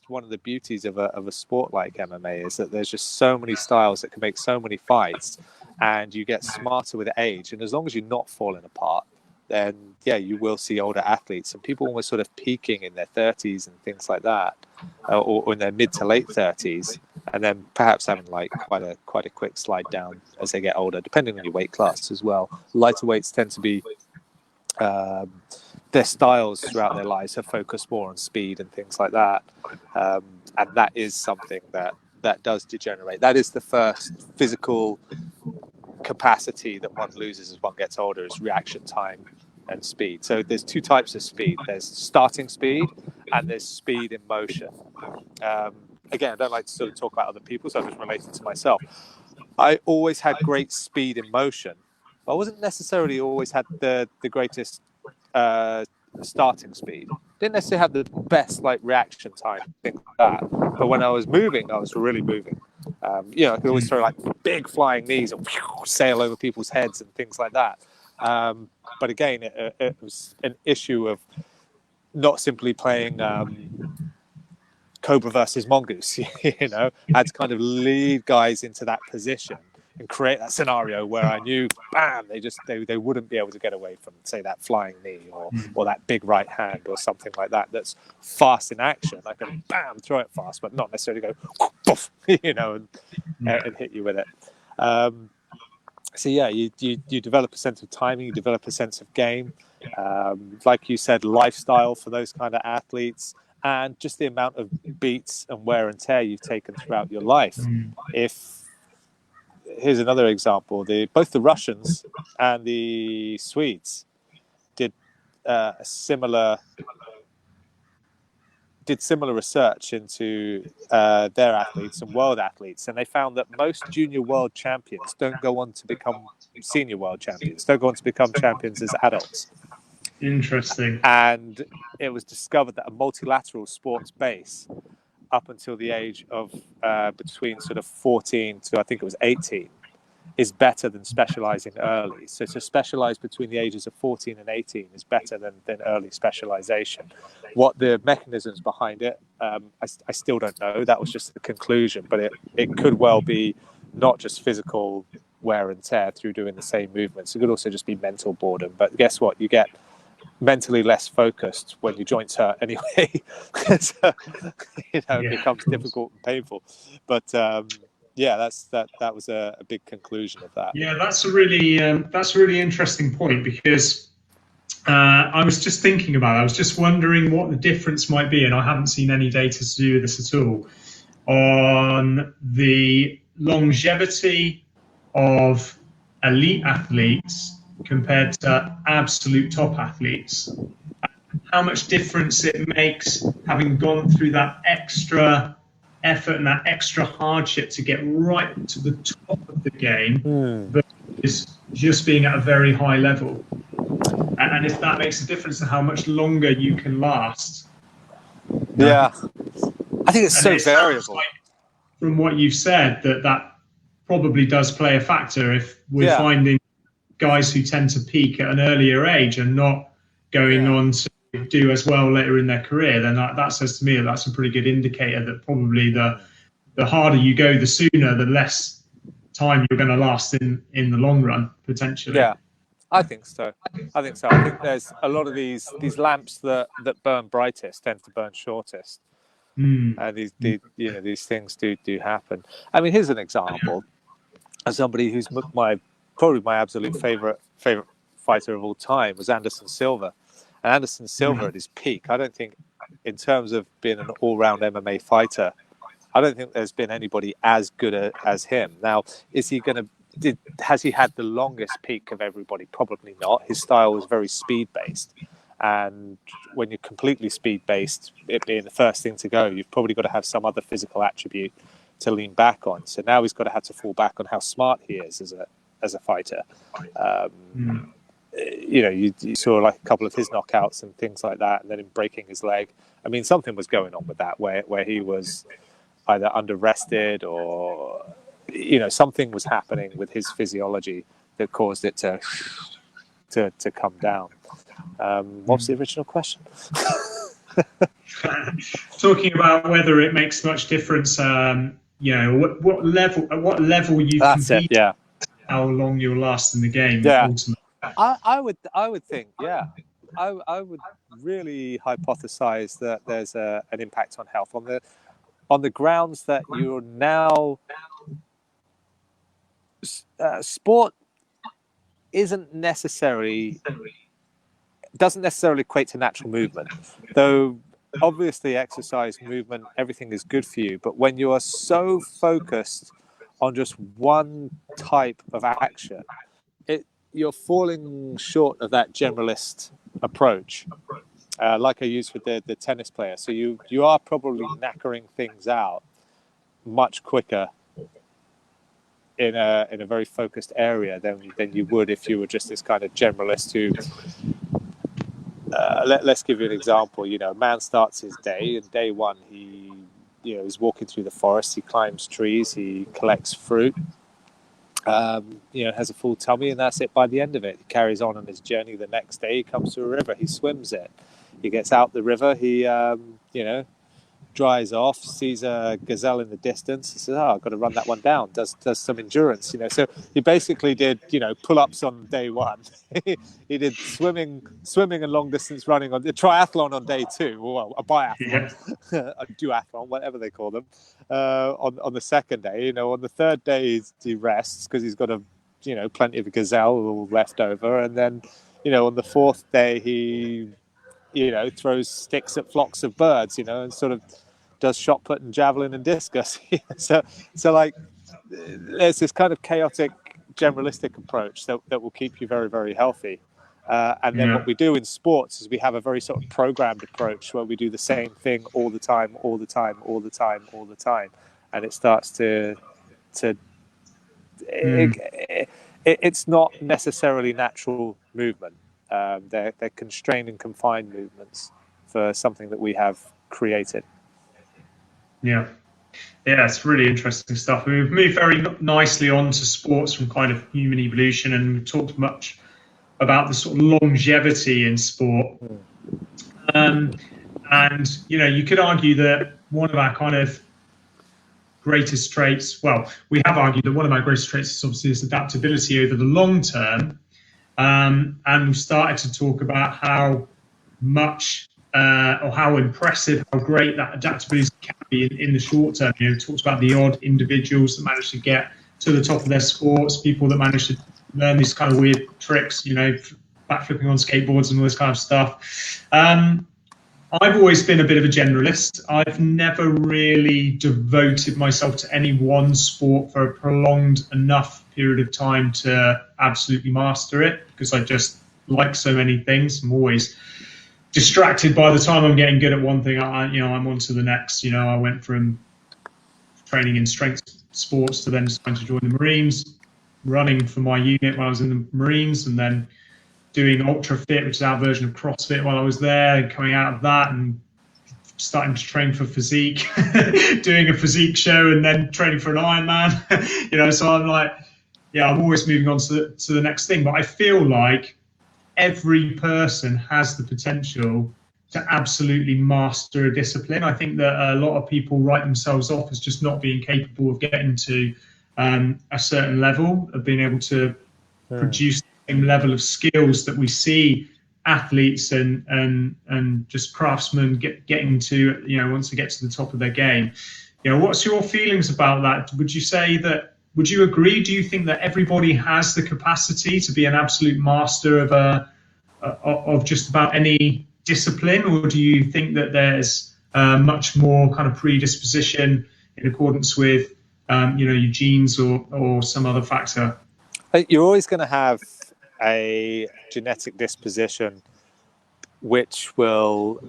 one of the beauties of a sport like MMA, is that there's just so many styles that can make so many fights, and you get smarter with age. And as long as you're not falling apart, then you will see older athletes and people almost sort of peaking in their 30s and things like that, or in their mid to late 30s, and then perhaps having like quite a quick slide down as they get older, depending on your weight class as well. Lighter weights tend to be their styles throughout their lives have focused more on speed and things like that, and that is something that does degenerate. That is the first physical capacity that one loses as one gets older, is reaction time and speed. So there's two types of speed. There's starting speed and there's speed in motion. Again, I don't like to sort of talk about other people, so I'm just relating to myself. I always had great speed in motion, but I wasn't necessarily always had the greatest starting speed. Didn't necessarily have the best reaction time, things like that. But when I was moving, I was really moving. I could always throw big flying knees and sail over people's heads and things like that. But again, it was an issue of not simply playing Cobra versus Mongoose. I had to kind of lead guys into that position and create that scenario where I knew, bam, they wouldn't be able to get away from, say, that flying knee or that big right hand or something like that that's fast in action. I can, bam, throw it fast, but not necessarily go, poof, and hit you with it. So you develop a sense of timing, you develop a sense of game. Like you said, lifestyle for those kind of athletes, and just the amount of beats and wear and tear you've taken throughout your life. Here's another example. Both the Russians and the Swedes did similar research into their athletes and world athletes, and they found that most junior world champions don't go on to become senior world champions, don't go on to become champions as adults. Interesting. And it was discovered that a multilateral sports base up until the age of between sort of 14 to I think it was 18 is better than specializing early. So to specialize between the ages of 14 and 18 is better than early specialization. What the mechanisms behind it, I still don't know. That was just the conclusion, but it could well be not just physical wear and tear through doing the same movements. It could also just be mental boredom. But guess what? You get mentally less focused when your joints hurt anyway. So, it becomes difficult and painful. But that was a big conclusion of that. Yeah, that's a really interesting point, because I was just thinking about it. I was just wondering what the difference might be, and I haven't seen any data to do with this at all, on the longevity of elite athletes compared to absolute top athletes. How much difference it makes having gone through that extra effort and that extra hardship to get right to the top of the game, but is just being at a very high level. And if that makes a difference in how much longer you can last. Yeah. I think it's so variable. Like, from what you've said, that probably does play a factor if we're finding guys who tend to peak at an earlier age and not going on to do as well later in their career, then that says to me that's a pretty good indicator that probably the harder you go, the sooner, the less time you're going to last in the long run, potentially. Yeah, I think so. I think there's a lot of these lamps that burn brightest tend to burn shortest. These things do happen. I mean, here's an example. As somebody who's probably my absolute favorite fighter of all time was Anderson Silva. And Anderson Silva at his peak, I don't think, in terms of being an all-round MMA fighter, I don't think there's been anybody as good as him. Now, has he had the longest peak of everybody? Probably not. His style was very speed-based. And when you're completely speed-based, it being the first thing to go, you've probably got to have some other physical attribute to lean back on. So now he's got to have to fall back on how smart he is as a fighter. You saw like a couple of his knockouts and things like that, and then him breaking his leg. I mean, something was going on with that where he was either under-rested or, something was happening with his physiology that caused it to come down. What was the original question? Talking about whether it makes much difference, what level you can beat, how long you'll last in the game. Yeah. Ultimately. I would think, I would really hypothesize that there's an impact on health on the grounds that you're now sport doesn't necessarily equate to natural movement, though obviously exercise, movement, everything is good for you. But when you are so focused on just one type of action, you're falling short of that generalist approach, like I used with the tennis player. So you are probably knackering things out much quicker in a very focused area than you would if you were just this kind of generalist who. Let's give you an example. A man starts his day, and day one he's walking through the forest. He climbs trees. He collects fruit. Has a full tummy, and that's it by the end of it. He carries on his journey. The next day, he comes to a river. He swims it. He gets out the river. He, dries off, sees a gazelle in the distance. He says, I've got to run that one down. Does some endurance, So he basically did, pull-ups on day one. He did swimming and long-distance running on the triathlon on day two, or a biathlon, a duathlon, whatever they call them, on the second day. On the third day, he rests because he's got plenty of gazelle all left over. And then, on the fourth day, he throws sticks at flocks of birds, and sort of does shot put and javelin and discus. so like there's this kind of chaotic generalistic approach that will keep you very, very healthy. And then what we do in sports is we have a very sort of programmed approach where we do the same thing all the time. And it starts it's not necessarily natural movement. They're constrained and confined movements for something that we have created. Yeah, it's really interesting stuff. We've moved very nicely on to sports from kind of human evolution, and we've talked much about the sort of longevity in sport. And you could argue that one of our kind of greatest traits, we have argued that one of our greatest traits is obviously this adaptability over the long term. And we've started to talk about how much or how impressive, how great that adaptability can be in the short term. We talked about the odd individuals that manage to get to the top of their sports, people that manage to learn these kind of weird tricks, backflipping on skateboards and all this kind of stuff. I've always been a bit of a generalist. I've never really devoted myself to any one sport for a prolonged enough period of time to absolutely master it, because I just like so many things. I'm always distracted by the time I'm getting good at one thing. I'm on to the next. I went from training in strength sports to then trying to join the Marines. running for my unit when I was in the Marines, and then doing Ultra Fit, which is our version of CrossFit, while I was there, and coming out of that and starting to train for physique, doing a physique show, and then training for an Ironman. So I'm like, yeah, I'm always moving on to the next thing. But I feel like every person has the potential to absolutely master a discipline. I think that a lot of people write themselves off as just not being capable of getting to a certain level, of being able to produce the same level of skills that we see athletes and just craftsmen getting to, once they get to the top of their game. What's your feelings about that? Would you agree? Do you think that everybody has the capacity to be an absolute master of just about any discipline, or do you think that there's much more kind of predisposition in accordance with your genes or some other factor? You're always going to have a genetic disposition which will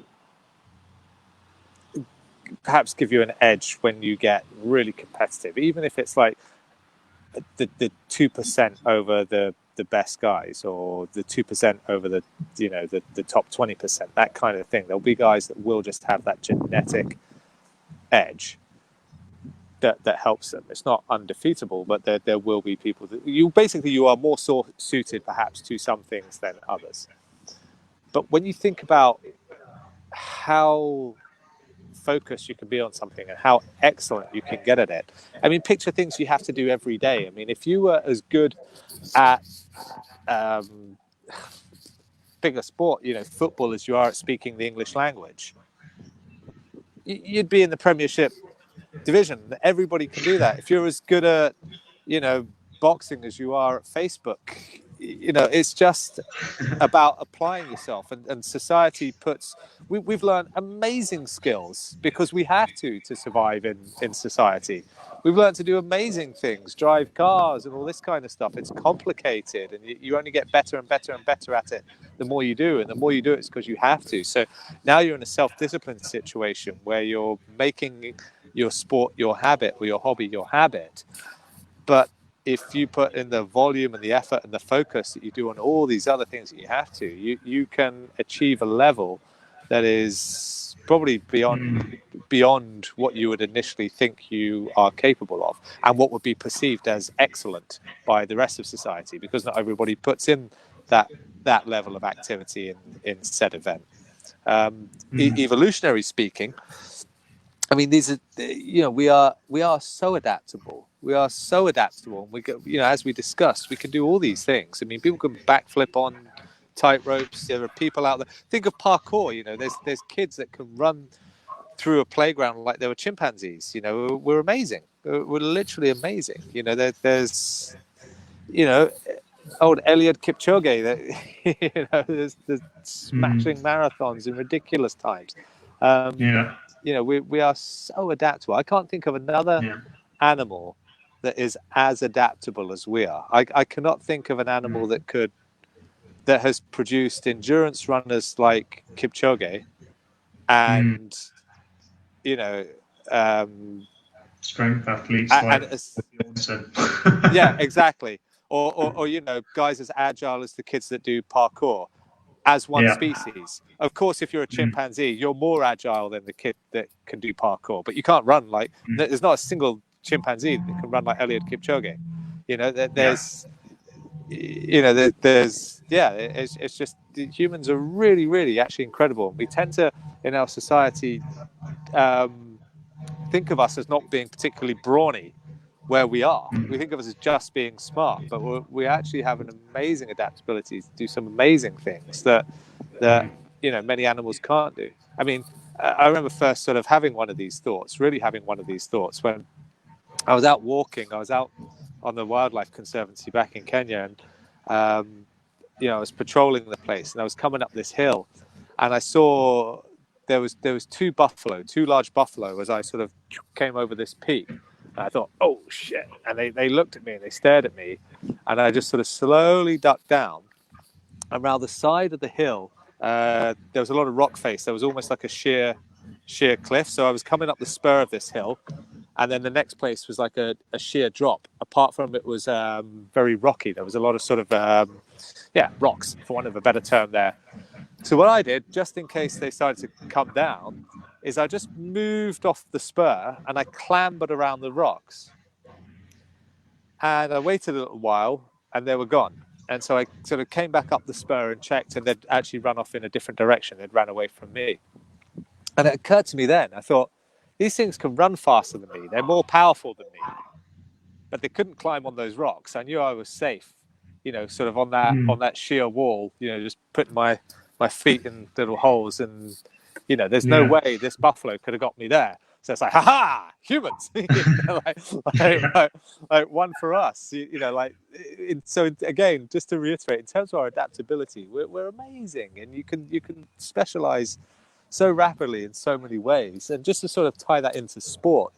perhaps give you an edge when you get really competitive, even if it's like the 2% over the best guys, or the 2% over the top 20%, that kind of thing. There'll be guys that will just have that genetic edge that helps them. It's not undefeatable, but there will be people that you are more suited perhaps to some things than others. But when you think about how focused you can be on something and how excellent you can get at it, I mean, picture things you have to do every day. I mean, if you were as good at pick a sport, football, as you are at speaking the English language, you'd be in the Premiership division. Everybody can do that. If you're as good at boxing as you are at Facebook, it's just about applying yourself. And society we've learned amazing skills because we have to survive in society. We've learned to do amazing things, drive cars and all this kind of stuff. It's complicated, and you only get better and better and better at it the more you do, and the more you do it's because you have to. So now you're in a self-discipline situation where you're making your sport your habit, or your hobby your habit. But if you put in the volume and the effort and the focus that you do on all these other things that you have to, you can achieve a level that is probably beyond what you would initially think you are capable of, and what would be perceived as excellent by the rest of society, because not everybody puts in that level of activity in said event. Evolutionary speaking, I mean, these are, we are so adaptable. We are so adaptable. And we go, as we discussed, we can do all these things. I mean, people can backflip on tight ropes. There are people out there. Think of parkour. There's kids that can run through a playground like they were chimpanzees. We're amazing. We're literally amazing. There's old 𝐀𝐜𝐜𝐬𝐡 Kipchoge that smashing marathons in ridiculous times. We are so adaptable. I can't think of another animal that is as adaptable as we are. I cannot think of an animal that has produced endurance runners like Kipchoge, and strength athletes like yeah, exactly. Or guys as agile as the kids that do parkour as one species. Of course, if you're a chimpanzee, you're more agile than the kid that can do parkour, but you can't run like there's not a single chimpanzee that can run like Eliud Kipchoge. It's just humans are really, really actually incredible. We tend to, in our society, think of us as not being particularly brawny where we are. We think of us as just being smart, but we actually have an amazing adaptability to do some amazing things that many animals can't do. I mean, I remember first sort of having one of these thoughts when I was out walking. I was out on the Wildlife Conservancy back in Kenya, and I was patrolling the place, and I was coming up this hill, and I saw there was two large buffalo as I sort of came over this peak. And I thought, oh shit! And they looked at me and they stared at me, and I just sort of slowly ducked down. Around the side of the hill, there was a lot of rock face. There was almost like a sheer cliff. So I was coming up the spur of this hill, And then the next place was like a sheer drop. Apart from it was very rocky. There was a lot of sort of, rocks, for want of a better term there. So what I did, just in case they started to come down, is I just moved off the spur and I clambered around the rocks. And I waited a little while and they were gone. And so I sort of came back up the spur and checked, and they'd actually run off in a different direction. They'd ran away from me. And it occurred to me then, I thought, these things can run faster than me. They're more powerful than me. But they couldn't climb on those rocks. I knew I was safe, sort of on that sheer wall, just putting my feet in little holes. And, there's no way this buffalo could have got me there. So it's like, ha-ha, humans, like one for us, So again, just to reiterate, in terms of our adaptability, we're amazing, and you can specialize so rapidly in so many ways. And just to sort of tie that into sport,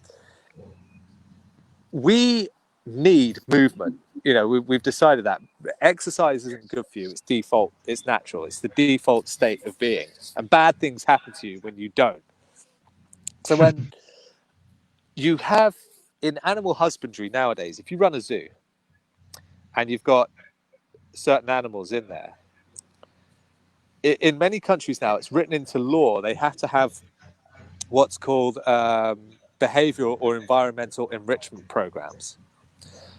we need movement. We've decided that exercise isn't good for you. It's default. It's natural. It's the default state of being. And bad things happen to you when you don't. So when you have, in animal husbandry nowadays, if you run a zoo and you've got certain animals in there, in many countries now, it's written into law, they have to have what's called behavioral or environmental enrichment programs.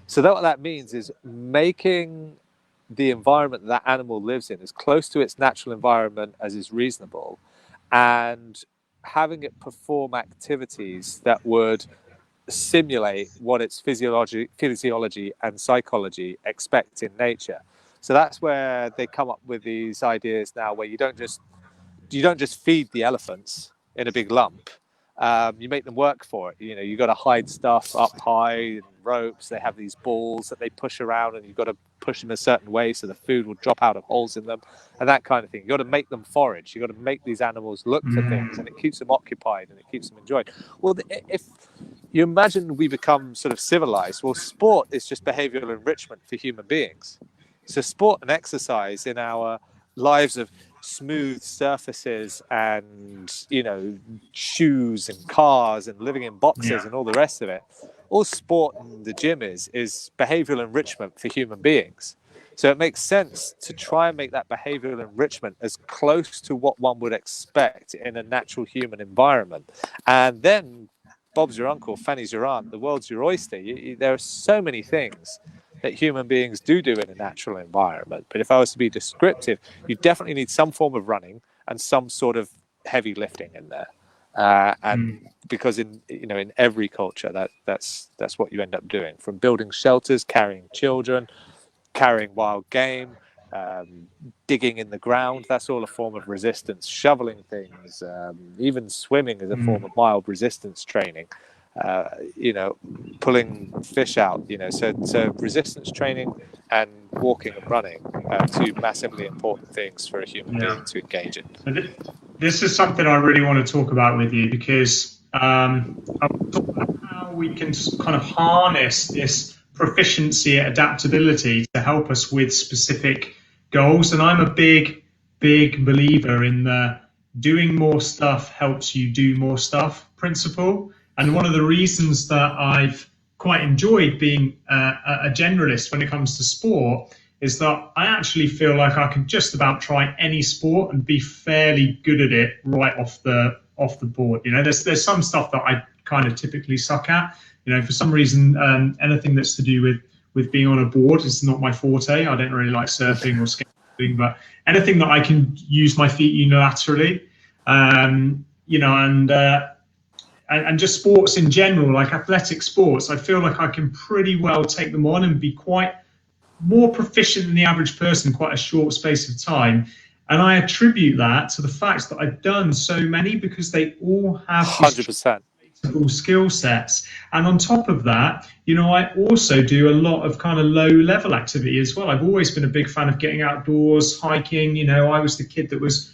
So what that means is making the environment that animal lives in as close to its natural environment as is reasonable, and having it perform activities that would simulate what its physiology and psychology expect in nature. So that's where they come up with these ideas now, where you don't just feed the elephants in a big lump. You make them work for it. You got to hide stuff up high, and ropes. They have these balls that they push around, and you've got to push them a certain way so the food will drop out of holes in them, and that kind of thing. You got to make them forage. You got to make these animals look for things, and it keeps them occupied and it keeps them enjoyed. Well, if you imagine we become sort of civilized, well, sport is just behavioral enrichment for human beings. So sport and exercise in our lives of smooth surfaces and shoes and cars and living in boxes and all the rest of it, all sport in the gym is behavioral enrichment for human beings. So it makes sense to try and make that behavioral enrichment as close to what one would expect in a natural human environment. And then Bob's your uncle, Fanny's your aunt, the world's your oyster. There are so many things that human beings do in a natural environment. But if I was to be descriptive, you definitely need some form of running and some sort of heavy lifting in there. Because in every culture, that's what you end up doing, from building shelters, carrying children, carrying wild game, digging in the ground. That's all a form of resistance. Shoveling things, even swimming is a form of mild resistance training. Pulling fish out, so resistance training and walking and running are two massively important things for a human being to engage in. This is something I really want to talk about with you, because I want to talk about how we can kind of harness this proficiency at adaptability to help us with specific goals. And I'm a big believer in the doing more stuff helps you do more stuff principle. And one of the reasons that I've quite enjoyed being a generalist when it comes to sport is that I actually feel like I can just about try any sport and be fairly good at it right off the board. There's some stuff that I kind of typically suck at. For some reason, anything that's to do with being on a board is not my forte. I don't really like surfing or skateboarding, but anything that I can use my feet unilaterally, and just sports in general, like athletic sports, I feel like I can pretty well take them on and be quite more proficient than the average person in quite a short space of time. And I attribute that to the fact that I've done so many, because they all have 100% skill sets. And on top of that, I also do a lot of kind of low level activity as well. I've always been a big fan of getting outdoors, hiking. I was the kid that was,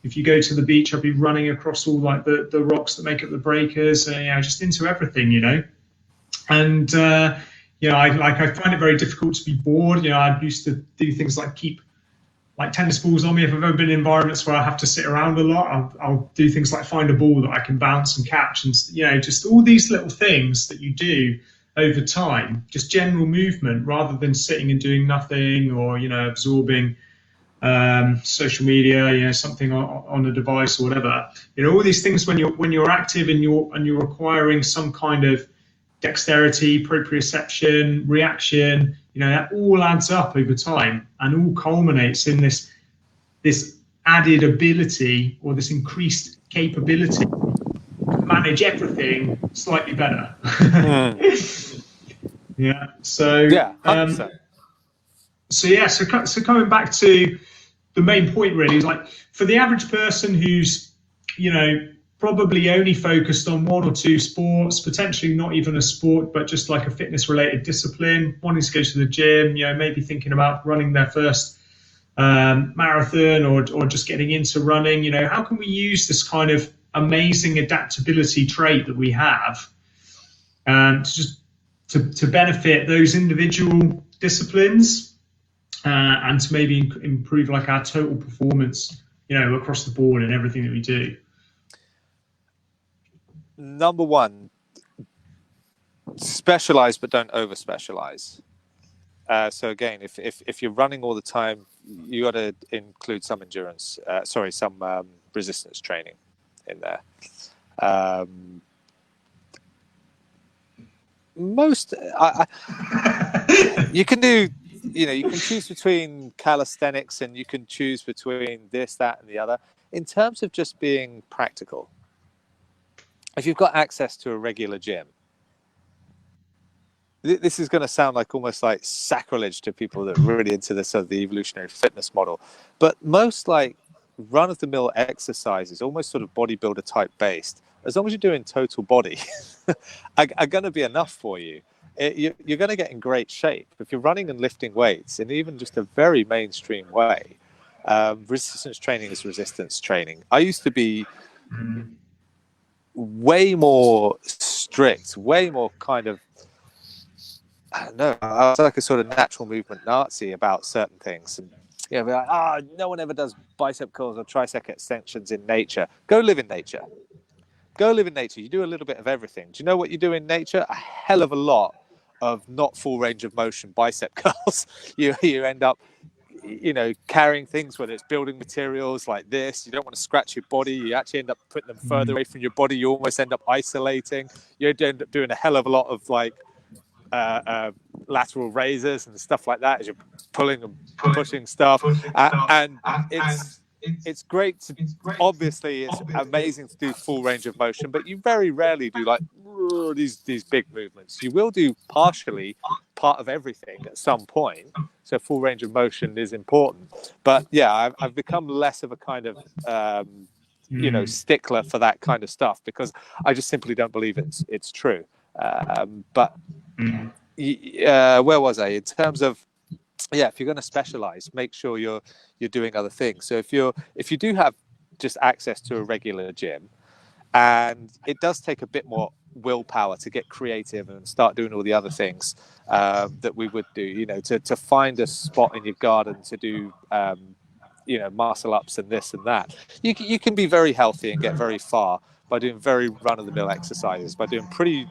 if you go to the beach, I'd be running across all like the rocks that make up the breakers, just into everything, And I find it very difficult to be bored. I used to do things like keep like tennis balls on me. If I've ever been in environments where I have to sit around a lot, I'll do things like find a ball that I can bounce and catch, and just all these little things that you do over time, just general movement rather than sitting and doing nothing, or absorbing social media, something on a device or whatever. All these things, when you're active and you're acquiring some kind of dexterity, proprioception, reaction, that all adds up over time and all culminates in this added ability, or this increased capability to manage everything slightly better. Yeah. So yeah, 100%. So coming back to the main point, really, is like, for the average person who's probably only focused on one or two sports, potentially not even a sport, but just like a fitness related discipline, wanting to go to the gym, maybe thinking about running their first marathon, or just getting into running, how can we use this kind of amazing adaptability trait that we have to benefit those individual disciplines, and to maybe improve like our total performance, across the board in everything that we do? Number one, specialize but don't over specialize. So again, if you're running all the time, you got to include some endurance, some resistance training in there. You can do, you can choose between calisthenics, and you can choose between this, that, and the other. In terms of just being practical, if you've got access to a regular gym, this is going to sound like almost like sacrilege to people that are really into this sort of the evolutionary fitness model, but most like run-of-the-mill exercises, almost sort of bodybuilder type based, as long as you're doing total body, are going to be enough for you. You're going to get in great shape if you're running and lifting weights in even just a very mainstream way. Resistance training is resistance training. I used to be way more strict, way more kind of, I don't know, I was like a sort of natural movement Nazi about certain things. And be like, no one ever does bicep curls or tricep extensions in nature. Go live in nature. Go live in nature. You do a little bit of everything. Do you know what you do in nature? A hell of a lot of not full range of motion bicep curls. You end up, carrying things, whether it's building materials like this. You don't want to scratch your body. You actually end up putting them further away from your body. You almost end up isolating. You end up doing a hell of a lot of like lateral raises and stuff like that as you're pulling and pushing stuff. And it's great to, obviously it's amazing to do full range of motion, but you very rarely do like these big movements. You will do partially part of everything at some point. So full range of motion is important. But yeah, I've become less of a kind of stickler for that kind of stuff, because I just simply don't believe it's true. Where was I in terms of, if you're going to specialize, make sure you're doing other things. So if you do have just access to a regular gym, and it does take a bit more willpower to get creative and start doing all the other things that we would do, to find a spot in your garden to do muscle ups and this and that. You can be very healthy and get very far by doing very run-of-the-mill exercises, by doing pretty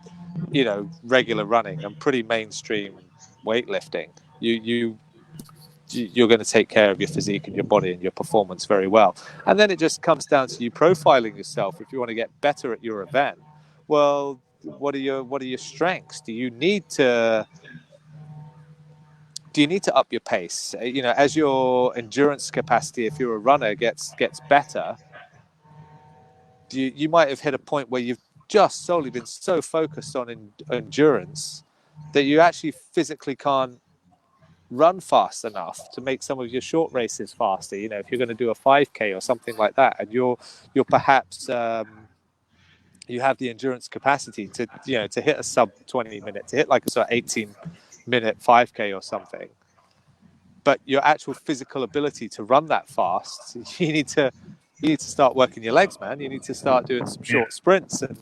regular running and pretty mainstream weightlifting. You're going to take care of your physique and your body and your performance very well. And then it just comes down to you profiling yourself. If you want to get better at your event, well, what are your strengths? Do you need to up your pace? As your endurance capacity, if you're a runner, gets better, you might have hit a point where you've just solely been so focused on endurance that you actually physically can't run fast enough to make some of your short races faster. If you're going to do a 5K or something like that, and you're perhaps you have the endurance capacity to hit a sub 20 minute, to hit like a sort of 18-minute 5K or something, but your actual physical ability to run that fast, you need to start working your legs, man. You need to start doing some short sprints and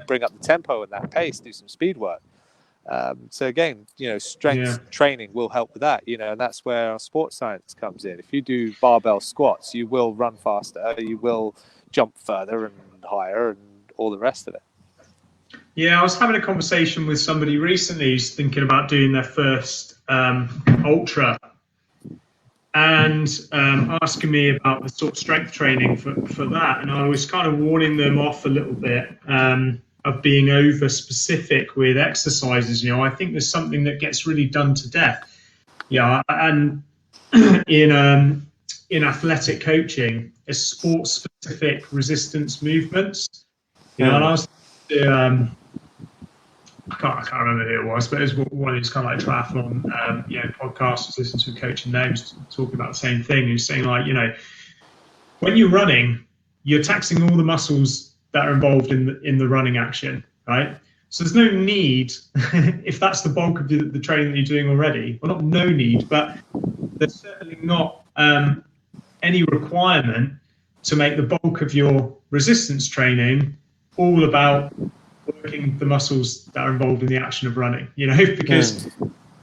bring up the tempo and that pace, do some speed work. So again, strength training will help with that, and that's where our sports science comes in. If you do barbell squats, you will run faster, you will jump further and higher and all the rest of it. Yeah, I was having a conversation with somebody recently who's thinking about doing their first ultra, and asking me about the sort of strength training for that. And I was kind of warning them off a little bit of being over specific with exercises. I think there's something that gets really done to death. Yeah, and in athletic coaching, is sport specific resistance movements. And I was I can't remember who it was, but it was one of these kind of like triathlon podcasts. I was listening to a coach, and they was talking about the same thing. He was saying, like, when you're running, you're taxing all the muscles that are involved in the running action, right? So there's no need, if that's the bulk of the training that you're doing already, well, not no need, but there's certainly not any requirement to make the bulk of your resistance training all about working the muscles that are involved in the action of running, because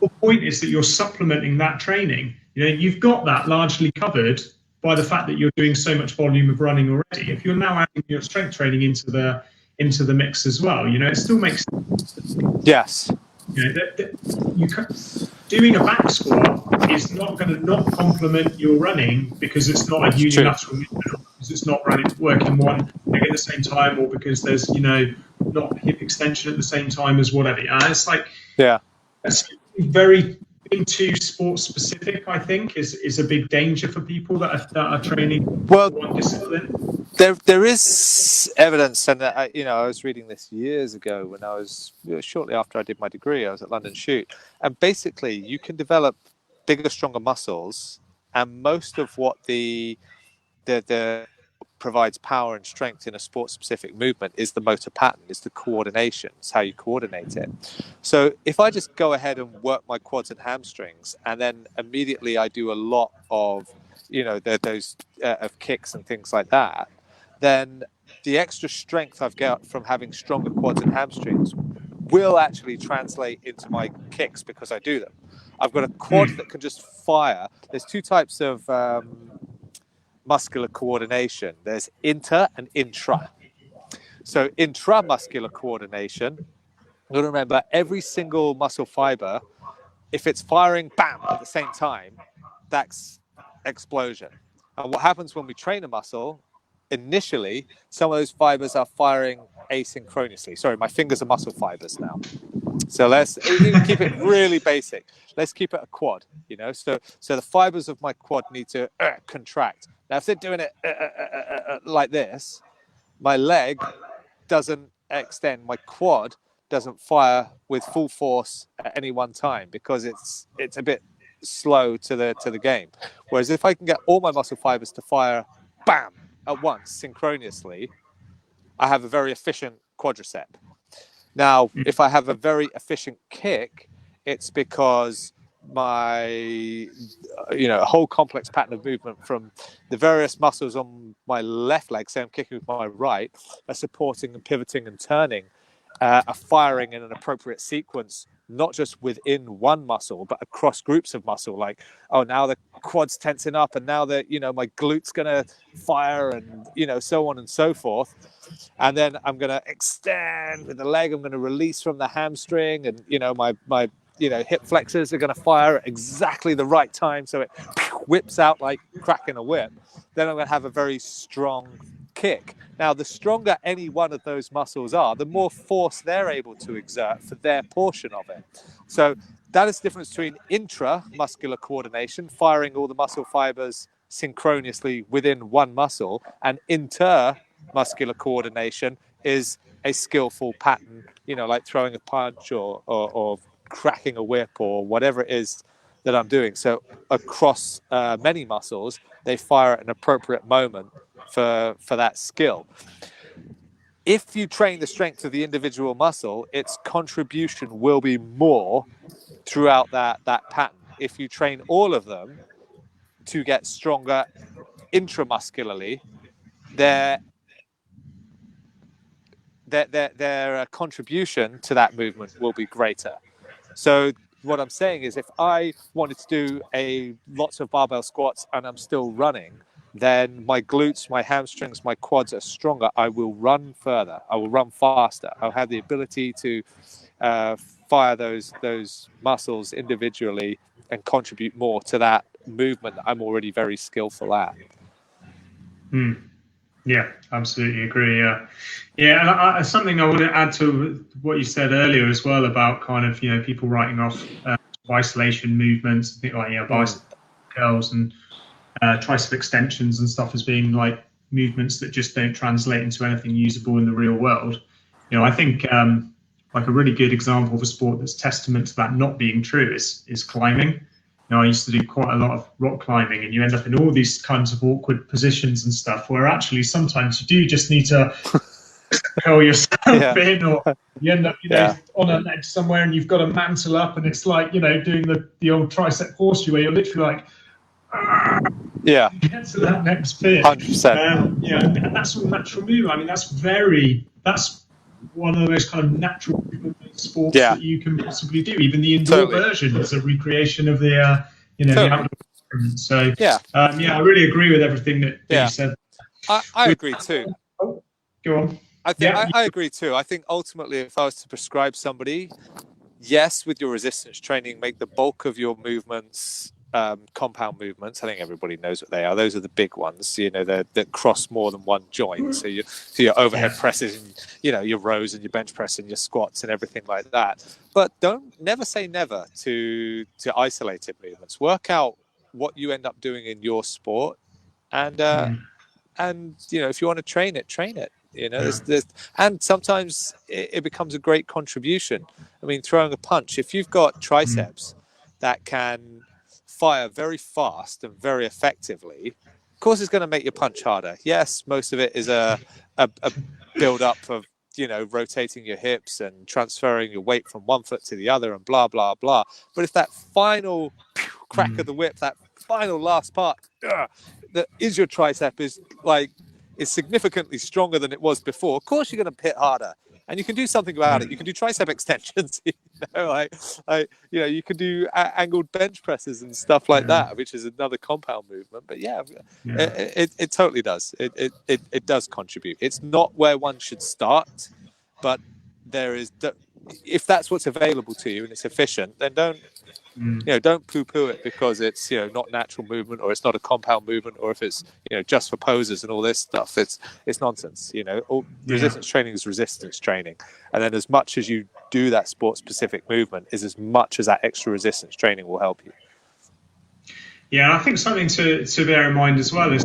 the point is that you're supplementing that training. You've got that largely covered by the fact that you're doing so much volume of running already. If you're now adding your strength training into the mix as well, it still makes sense. Yes. Doing a back squat is not going to not complement your running because it's not a unilateral movement, because it's not working one leg at the same time, or because there's not hip extension at the same time as whatever. And it's like, that's very being too sports specific, I think, is a big danger for people that are training one discipline. There is evidence, and I was reading this years ago when I was shortly after I did my degree. I was at London Shoot, and basically you can develop bigger, stronger muscles, and most of what the provides power and strength in a sport-specific movement is the motor pattern, is the coordination, it's how you coordinate it. So if I just go ahead and work my quads and hamstrings, and then immediately I do a lot of those of kicks and things like that, then the extra strength I've got from having stronger quads and hamstrings will actually translate into my kicks because I do them. I've got a quad that can just fire. There's two types of muscular coordination. There's inter and intra. So intramuscular coordination, you've got to remember every single muscle fiber, if it's firing bam at the same time, that's explosion. And what happens when we train a muscle, initially, some of those fibers are firing asynchronously. Sorry, my fingers are muscle fibers now. So let's keep it really basic. Let's keep it a quad, So the fibers of my quad need to contract. Now, if they're doing it like this, my leg doesn't extend. My quad doesn't fire with full force at any one time because it's a bit slow to the game. Whereas if I can get all my muscle fibers to fire, bam, at once, synchronously, I have a very efficient quadricep. Now, if I have a very efficient kick, it's because my whole complex pattern of movement from the various muscles on my left leg, say I'm kicking with my right, are supporting and pivoting and turning, are firing in an appropriate sequence, not just within one muscle, but across groups of muscle. Like, oh, now the quad's tensing up, and now my glute's gonna fire, and so on and so forth. And then I'm gonna extend with the leg. I'm gonna release from the hamstring, and my hip flexors are gonna fire at exactly the right time, so it whips out like cracking a whip. Then I'm gonna have a very strong kick. Now, the stronger any one of those muscles are, the more force they're able to exert for their portion of it. So that is the difference between intramuscular coordination, firing all the muscle fibers synchronously within one muscle, and intermuscular coordination is a skillful pattern, like throwing a punch or cracking a whip or whatever it is that I'm doing. So across many muscles, they fire at an appropriate moment for that skill. If you train the strength of the individual muscle, its contribution will be more throughout that pattern. If you train all of them to get stronger intramuscularly, their contribution to that movement will be greater. So what I'm saying is, if I wanted to do lots of barbell squats and I'm still running, then my glutes, my hamstrings, my quads are stronger. I will run further. I will run faster. I'll have the ability to fire those muscles individually and contribute more to that movement that I'm already very skillful at. Yeah, absolutely agree. Yeah, and something I want to add to what you said earlier as well about kind of, you know, people writing off isolation movements, I think, like, you know, bicep curls and tricep extensions and stuff as being like movements that just don't translate into anything usable in the real world. You know, I think like a really good example of a sport that's testament to that not being true is climbing. You know, I used to do quite a lot of rock climbing, and you end up in all these kinds of awkward positions and stuff where actually sometimes you do just need to curl yourself in, or you end up, you know, on a ledge somewhere and you've got to mantle up, and it's like, you know, doing the old tricep horseshoe where you're literally like, get to that next bit. 100%. Yeah, and that's all natural movement. I mean, that's one of the most kind of natural sports that you can possibly do. Even the indoor version is a recreation of the the outdoor environment. So I really agree with everything that you said. I agree too. Oh, go on. I agree too. I think ultimately, if I was to prescribe somebody, yes, with your resistance training, make the bulk of your movements compound movements. I think everybody knows what they are. Those are the big ones, you know, that cross more than one joint. So your overhead presses, and, you know, your rows and your bench press and your squats and everything like that. But never say never to isolated movements. Work out what you end up doing in your sport, and you know, if you want to train it. You know, and sometimes it becomes a great contribution. I mean, throwing a punch. If you've got triceps that can fire very fast and very effectively, of course it's going to make your punch harder. Yes, most of it is a build up of, you know, rotating your hips and transferring your weight from one foot to the other and blah blah blah. But if that final crack of the whip, that final last part that is your tricep is significantly stronger than it was before, of course you're going to hit harder. And you can do something about it. You can do tricep extensions, you know, you know, you can do angled bench presses and stuff like that, which is another compound movement. But it totally does. It does contribute. It's not where one should start, but if that's what's available to you and it's efficient, then don't poo-poo it because it's, you know, not natural movement, or it's not a compound movement, or if it's, you know, just for posers and all this stuff. It's nonsense. You know, resistance training is resistance training, and then as much as you do that sport-specific movement is as much as that extra resistance training will help you. Yeah, and I think something to bear in mind as well is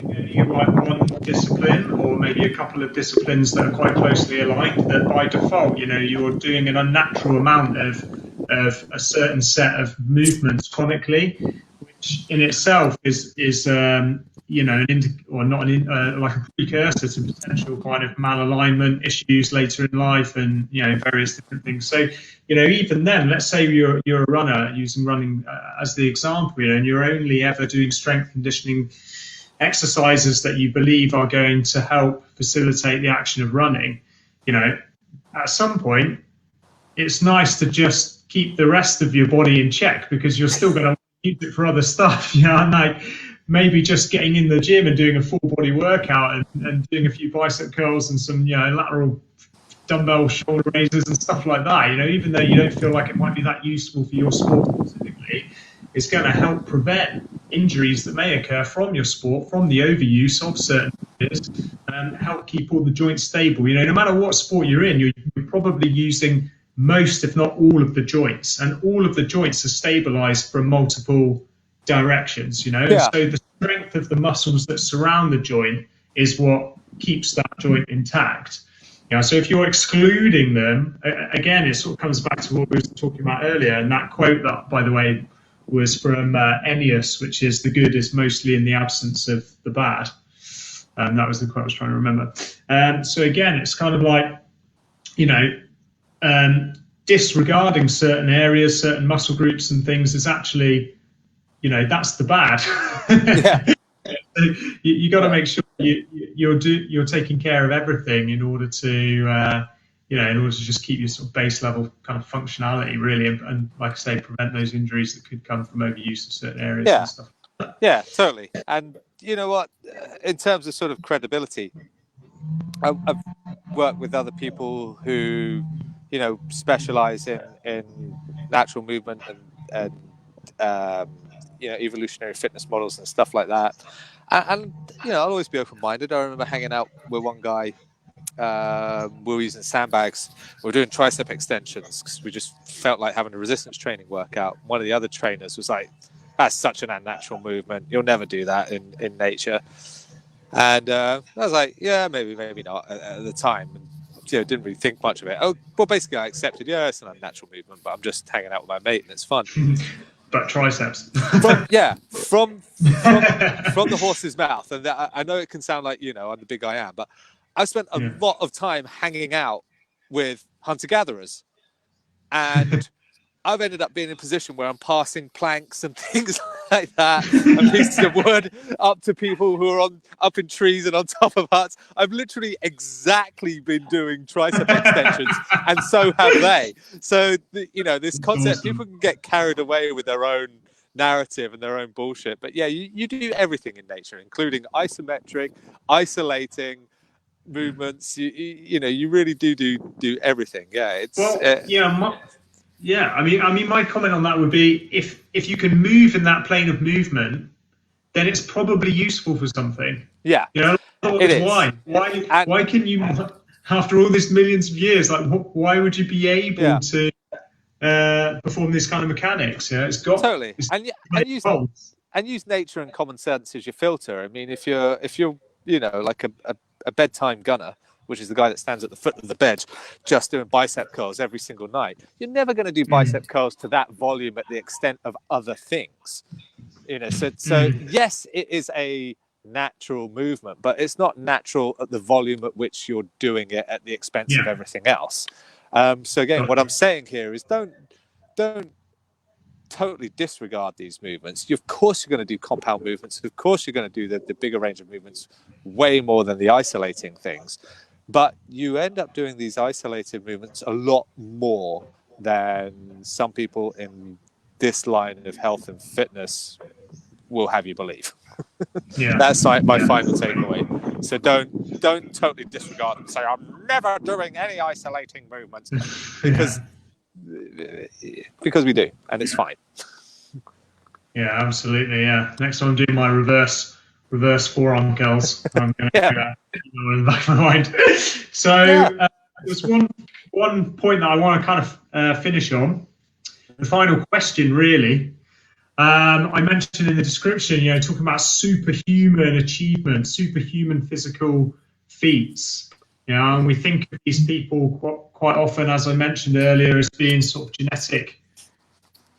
you like one discipline or maybe a couple of disciplines that are quite closely aligned, that by default, you know, you're doing an unnatural amount of a certain set of movements chronically, which in itself is you know, like a precursor to potential kind of malalignment issues later in life, and, you know, various different things. So, you know, even then, let's say you're a runner, using running as the example, you know, and you're only ever doing strength conditioning exercises that you believe are going to help facilitate the action of running. You know, at some point, it's nice to just keep the rest of your body in check, because you're still going to use it for other stuff, you know, and like maybe just getting in the gym and doing a full body workout and doing a few bicep curls and some, you know, lateral dumbbell shoulder raises and stuff like that, you know, even though you don't feel like it might be that useful for your sport specifically, it's going to help prevent injuries that may occur from your sport, from the overuse of certain areas, and help keep all the joints stable. You know, no matter what sport you're in, you're probably using most, if not all, of the joints, and all of the joints are stabilized from multiple directions, you know. So the strength of the muscles that surround the joint is what keeps that joint intact. You know, so if you're excluding them, again, it sort of comes back to what we were talking about earlier, and that quote that, by the way, was from Ennius, which is "the good is mostly in the absence of the bad." That was the quote I was trying to remember. So again, it's kind of like, you know, disregarding certain areas, certain muscle groups and things is actually, you know, that's the bad. You got to make sure you're taking care of everything in order to in order to just keep your sort of base level kind of functionality, really, and like I say, prevent those injuries that could come from overuse of certain areas and stuff. Yeah, totally. And you know what? In terms of sort of credibility, I've worked with other people who, specialize in natural movement and evolutionary fitness models and stuff like that. And I'll always be open-minded. I remember hanging out with one guy. We were using sandbags. We were doing tricep extensions because we just felt like having a resistance training workout. One of the other trainers was like, "That's such an unnatural movement. You'll never do that in nature." And I was like, "Yeah, maybe not at the time." And, didn't really think much of it. Oh, well, basically, I accepted. Yeah, it's an unnatural movement, but I'm just hanging out with my mate and it's fun. But triceps. From the horse's mouth, and I know it can sound like I'm the big I am, but I've spent a lot of time hanging out with hunter-gatherers, and I've ended up being in a position where I'm passing planks and things like that, and pieces of wood up to people who are up in trees and on top of huts. I've literally exactly been doing tricep extensions, and so have they. So this concept, people can get carried away with their own narrative and their own bullshit. But yeah, you do everything in nature, including isometric, isolating movements. You really do everything. Yeah, I mean, my comment on that would be if you can move in that plane of movement, then it's probably useful for something. Yeah, it is. Why can you, after all this millions of years, like why would you be able to perform this kind of mechanics? It's got totally, and use nature and common sense as your filter. I mean, if you're like a bedtime gunner, which is the guy that stands at the foot of the bed just doing bicep curls every single night, you're never going to do bicep curls to that volume at the extent of other things. So yes, it is a natural movement, but it's not natural at the volume at which you're doing it at the expense of everything else. So again, what I'm saying here is don't totally disregard these movements. Of course you're going to do compound movements. Of course you're going to do the bigger range of movements, way more than the isolating things. But you end up doing these isolated movements a lot more than some people in this line of health and fitness will have you believe. That's my final takeaway. So don't totally disregard and say, "I'm never doing any isolating movements," because we do, and it's fine. Yeah, absolutely. Yeah. Next time I'm doing my reverse forearm curls. I'm going to do that in the back of my mind. So there's one point that I want to kind of finish on. The final question, really. I mentioned in the description, talking about superhuman achievements, superhuman physical feats. And we think of these people quite often, as I mentioned earlier, as being sort of genetic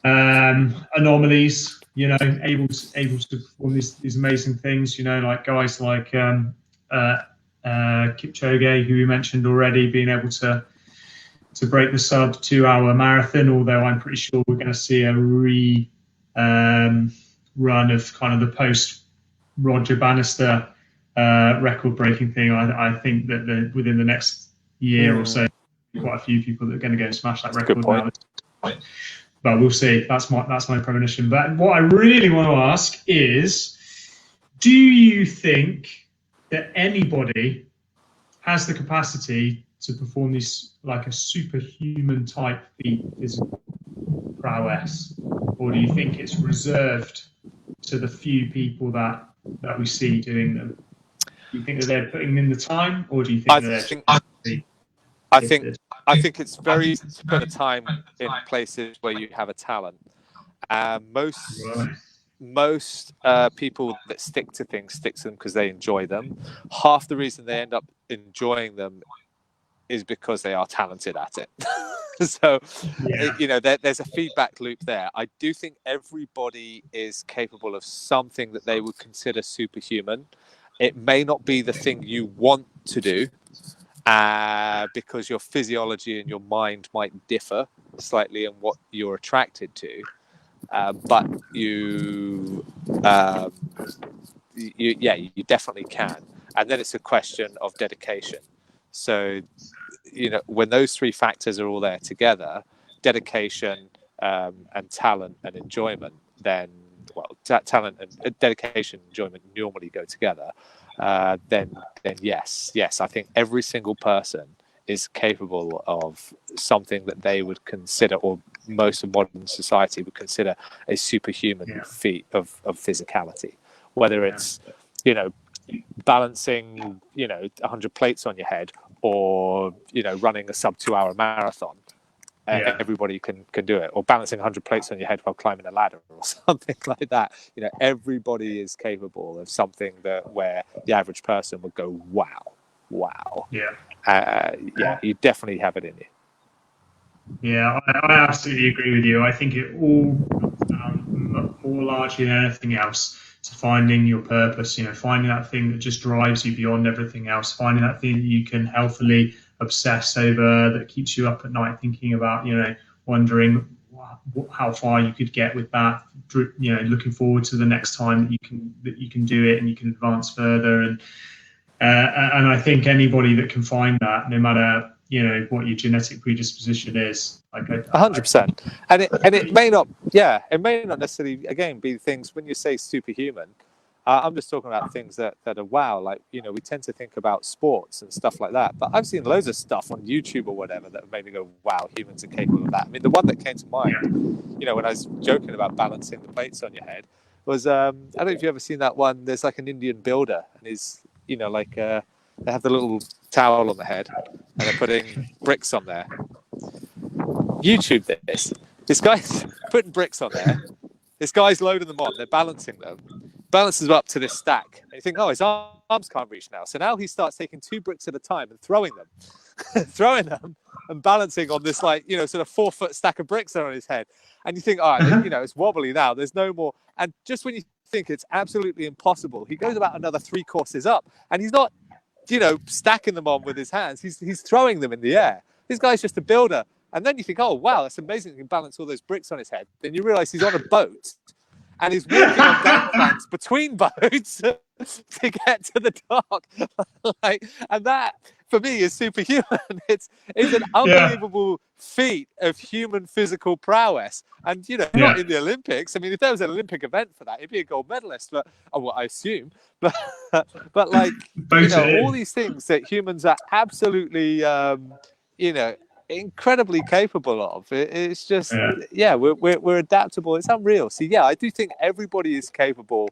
anomalies. Able to perform these amazing things. Like guys like 𝐀𝐜𝐜𝐬𝐡, who we mentioned already, being able to break the sub 2-hour marathon. Although I'm pretty sure we're going to see a run of kind of the post Roger Bannister record-breaking thing. I think that within the next year or so, quite a few people that are going to go and smash that record now. But we'll see. That's my premonition. But what I really want to ask is, do you think that anybody has the capacity to perform this like a superhuman type feat, physical prowess, or do you think it's reserved to the few people that we see doing them? Do you think that they're putting in the time, or do you think I think it's very easy to put a time in places where you have a talent. Most people that stick to things because they enjoy them. Half the reason they end up enjoying them is because they are talented at it. So, there's a feedback loop there. I do think everybody is capable of something that they would consider superhuman. It may not be the thing you want to do, because your physiology and your mind might differ slightly in what you're attracted to. But you definitely can. And then it's a question of dedication. So, when those three factors are all there together, dedication, and talent and enjoyment, then talent and dedication and enjoyment normally go together. Then yes, I think every single person is capable of something that they would consider, or most of modern society would consider, a superhuman feat of physicality. Whether it's, balancing, 100 plates on your head, or, running a sub 2 hour marathon. Everybody can do it, or balancing 100 plates on your head while climbing a ladder or something like that. Everybody is capable of something where the average person would go, wow. You definitely have it in you. Yeah, I absolutely agree with you. I think it all comes down more largely than anything else to finding your purpose, finding that thing that just drives you beyond everything else, finding that thing that you can healthily obsess over, that keeps you up at night thinking about, wondering how far you could get with that, looking forward to the next time that you can do it and you can advance further. And I think anybody that can find that, no matter what your genetic predisposition is, 100%. And it may not necessarily, again, be things when you say superhuman. I'm just talking about things that are wow. Like, we tend to think about sports and stuff like that. But I've seen loads of stuff on YouTube or whatever that made me go, wow, humans are capable of that. I mean, the one that came to mind, when I was joking about balancing the plates on your head, was, I don't know if you've ever seen that one. There's like an Indian builder, and he's, they have the little towel on the head, and they're putting bricks on there. YouTube this. This guy's putting bricks on there. This guy's loading them on. They're balancing them. Balances them up to this stack. And you think, his arms can't reach now. So now he starts taking 2 bricks at a time and throwing them, and balancing on this sort of 4 foot stack of bricks on his head. And you think, it's wobbly now. There's no more. And just when you think it's absolutely impossible, he goes about another 3 courses up, and he's not, stacking them on with his hands. He's throwing them in the air. This guy's just a builder. And then you think, oh, wow, that's amazing. He can balance all those bricks on his head. Then you realize he's on a boat, and he's walking on gangplanks between boats to get to the dock. And that, for me, is superhuman. It's an unbelievable feat of human physical prowess. And, not in the Olympics. I mean, if there was an Olympic event for that, he'd be a gold medalist. But I assume. But all these things that humans are absolutely, incredibly capable of. It's just, we're adaptable. It's unreal. So I do think everybody is capable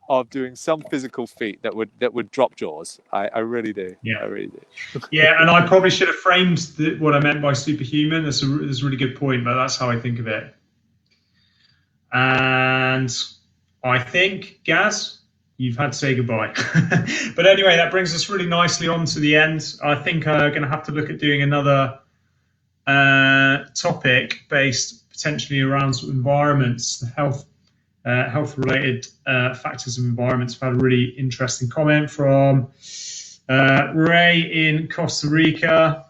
of doing some physical feat that would drop jaws. I really do. I really do. And I probably should have framed what I meant by superhuman. That's a really good point, but that's how I think of it. And I think, Gaz, you've had to say goodbye. But anyway, that brings us really nicely on to the end. I think I'm going to have to look at doing another topic based potentially around sort of environments, health-related factors of environments. I've had a really interesting comment from Ray in Costa Rica.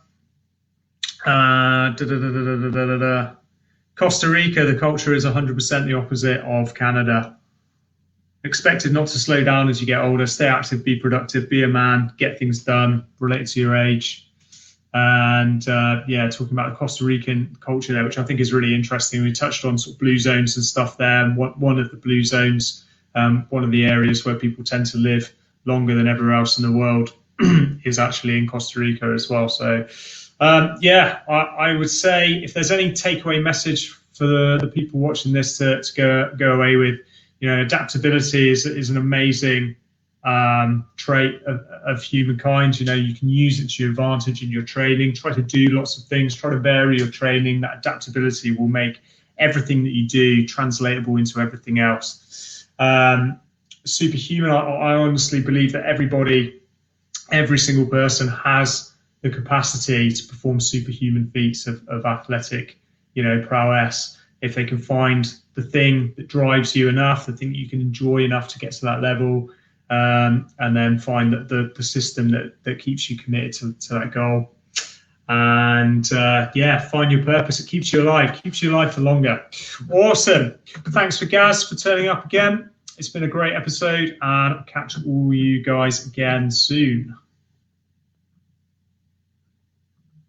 Costa Rica, the culture is 100% the opposite of Canada. Expected not to slow down as you get older. Stay active, be productive, be a man, get things done, related to your age. And talking about the Costa Rican culture there, which I think is really interesting. We touched on sort of blue zones and stuff there. And one of the blue zones, one of the areas where people tend to live longer than everywhere else in the world is actually in Costa Rica as well. So, I would say if there's any takeaway message for the people watching this to go away with, adaptability is an amazing trait of humankind. You can use it to your advantage in your training. Try to do lots of things. Try to vary your training. That adaptability will make everything that you do translatable into everything else. Superhuman, I honestly believe that every single person has the capacity to perform superhuman feats of athletic, prowess, if they can find the thing that drives you enough, the thing that you can enjoy enough to get to that level. And then find the system that keeps you committed to that goal. And find your purpose. It keeps you alive for longer. Awesome. Thanks for Gaz for turning up again. It's been a great episode, and I'll catch all you guys again soon.